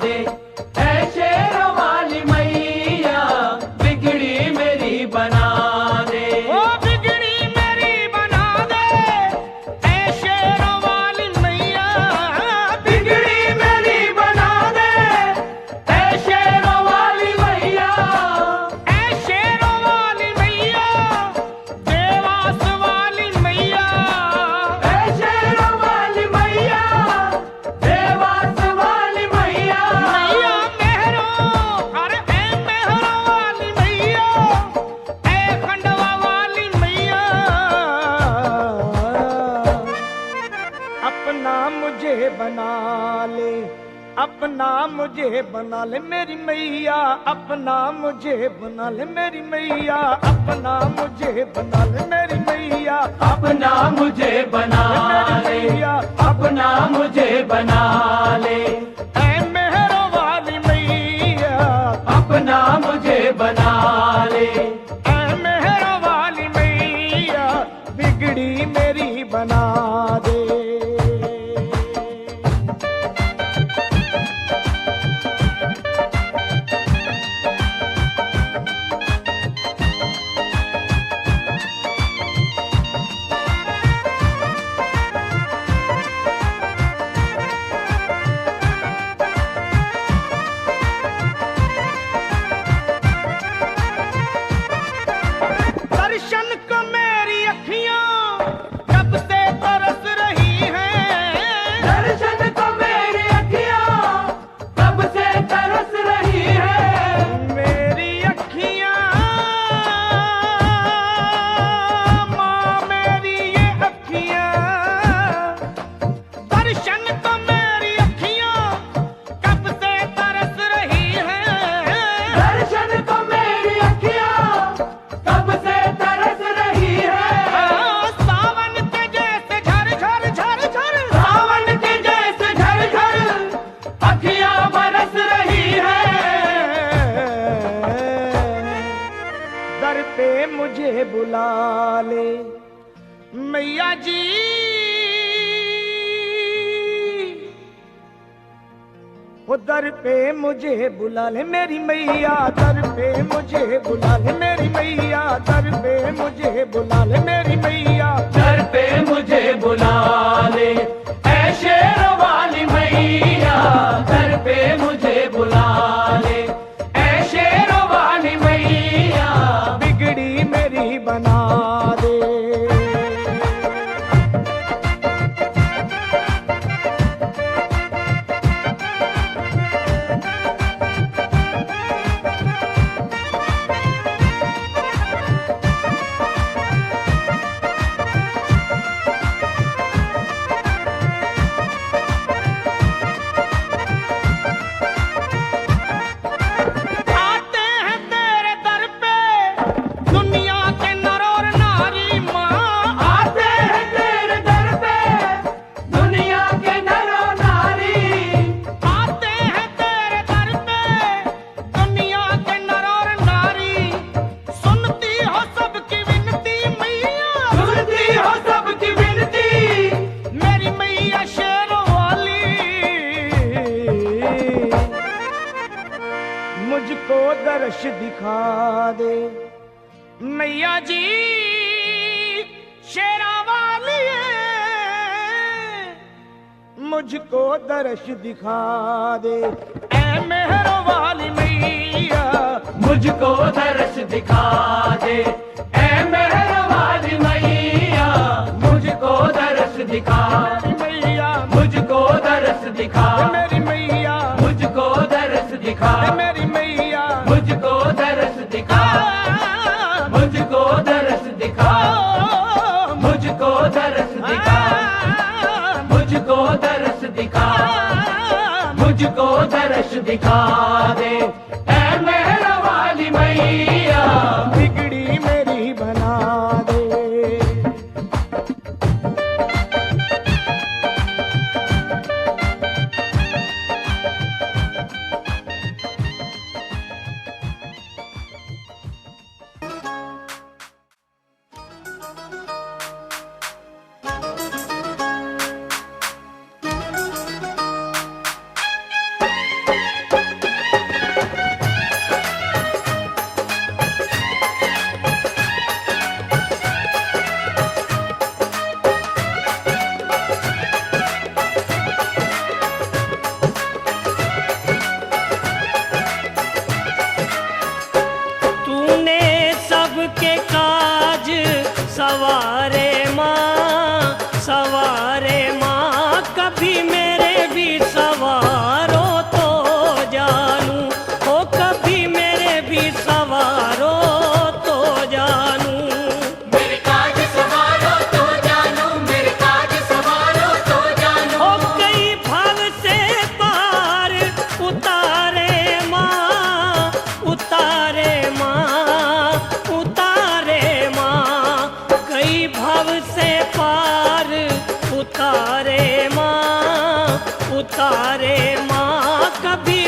S12: दे ऐ शेरों वाली मैया। बिगड़ी मेरी बना दे।
S9: ओ बिगड़ी मेरी बना दे ऐ शेरों वाली मैया।
S12: बिगड़ी मेरी बना दे ऐ शेरों वाली मैया।
S9: ऐ शेरों वाली मैया। देवास वाली मैया।
S12: ऐ शेरों वाली मैया। देवास वाली मैया।
S9: मैया मेहरों, अरे ऐ मेहरों वाली मैया। ऐ खंडवा वाली मैया। अपना मुझे बना ले, अपना मुझे बना ले मेरी मैया। अपना मुझे बना ले मेरी मैया। अपना मुझे बना ले मेरी मैया।
S12: अपना मुझे बना ले। अपना मुझे बना ले।
S9: ऐ मेहरों वाली मैया।
S12: अपना मुझे बना ले।
S9: ऐ मेहरों वाली मैया। बिगड़ी मेरी बना दे।
S13: बुला ले। मैया जी वो दर पे मुझे बुला ले, मेरी मैया दर पे मुझे बुला ले, मेरी मैया दर पे मुझे बुला ले, मेरी मैया
S12: दर पे मुझे बुला ले। ऐ शेरों वाली मैया दर पे मुझे बुला ले। ऐ शेरों वाली मैया
S13: बिगड़ी मेरी बना दे। मुझको दर्श दिखा दे। मैया जी शेरा वाली मुझको दर्श दिखा दे। ऐ मेहरों वाली मैया
S12: मुझको दर्श दिखा दे। ऐ मेहरों वाली मैया मुझको दर्श दिखा।
S13: मैया
S12: मुझको दर्श दिखा।
S13: मेरी मैया
S12: मुझको दर्श दिखा।
S13: मेरी मैया
S12: मुझको दर्श दिखा। मुझको दर्श दिखा। मुझको दर्श दिखा। मुझको दर्श दिखा। मुझको दर्श दिखा दे। ऐ मेहरा वाली मैया
S13: बिगड़ी मेरी बना दे।
S11: सवारे माँ कभी मेरे भी सवारो तो जानू। ओ कभी मेरे भी सवारो तो जानू।
S12: मेरे काज सवारो तो जानू। मेरे काज सवारो तो जानू।
S11: ओ कई भाव से पार उतारे माँ, उतारे माँ, उतारे माँ। कई भाव से पार उतारे माँ, उतारे माँ। कभी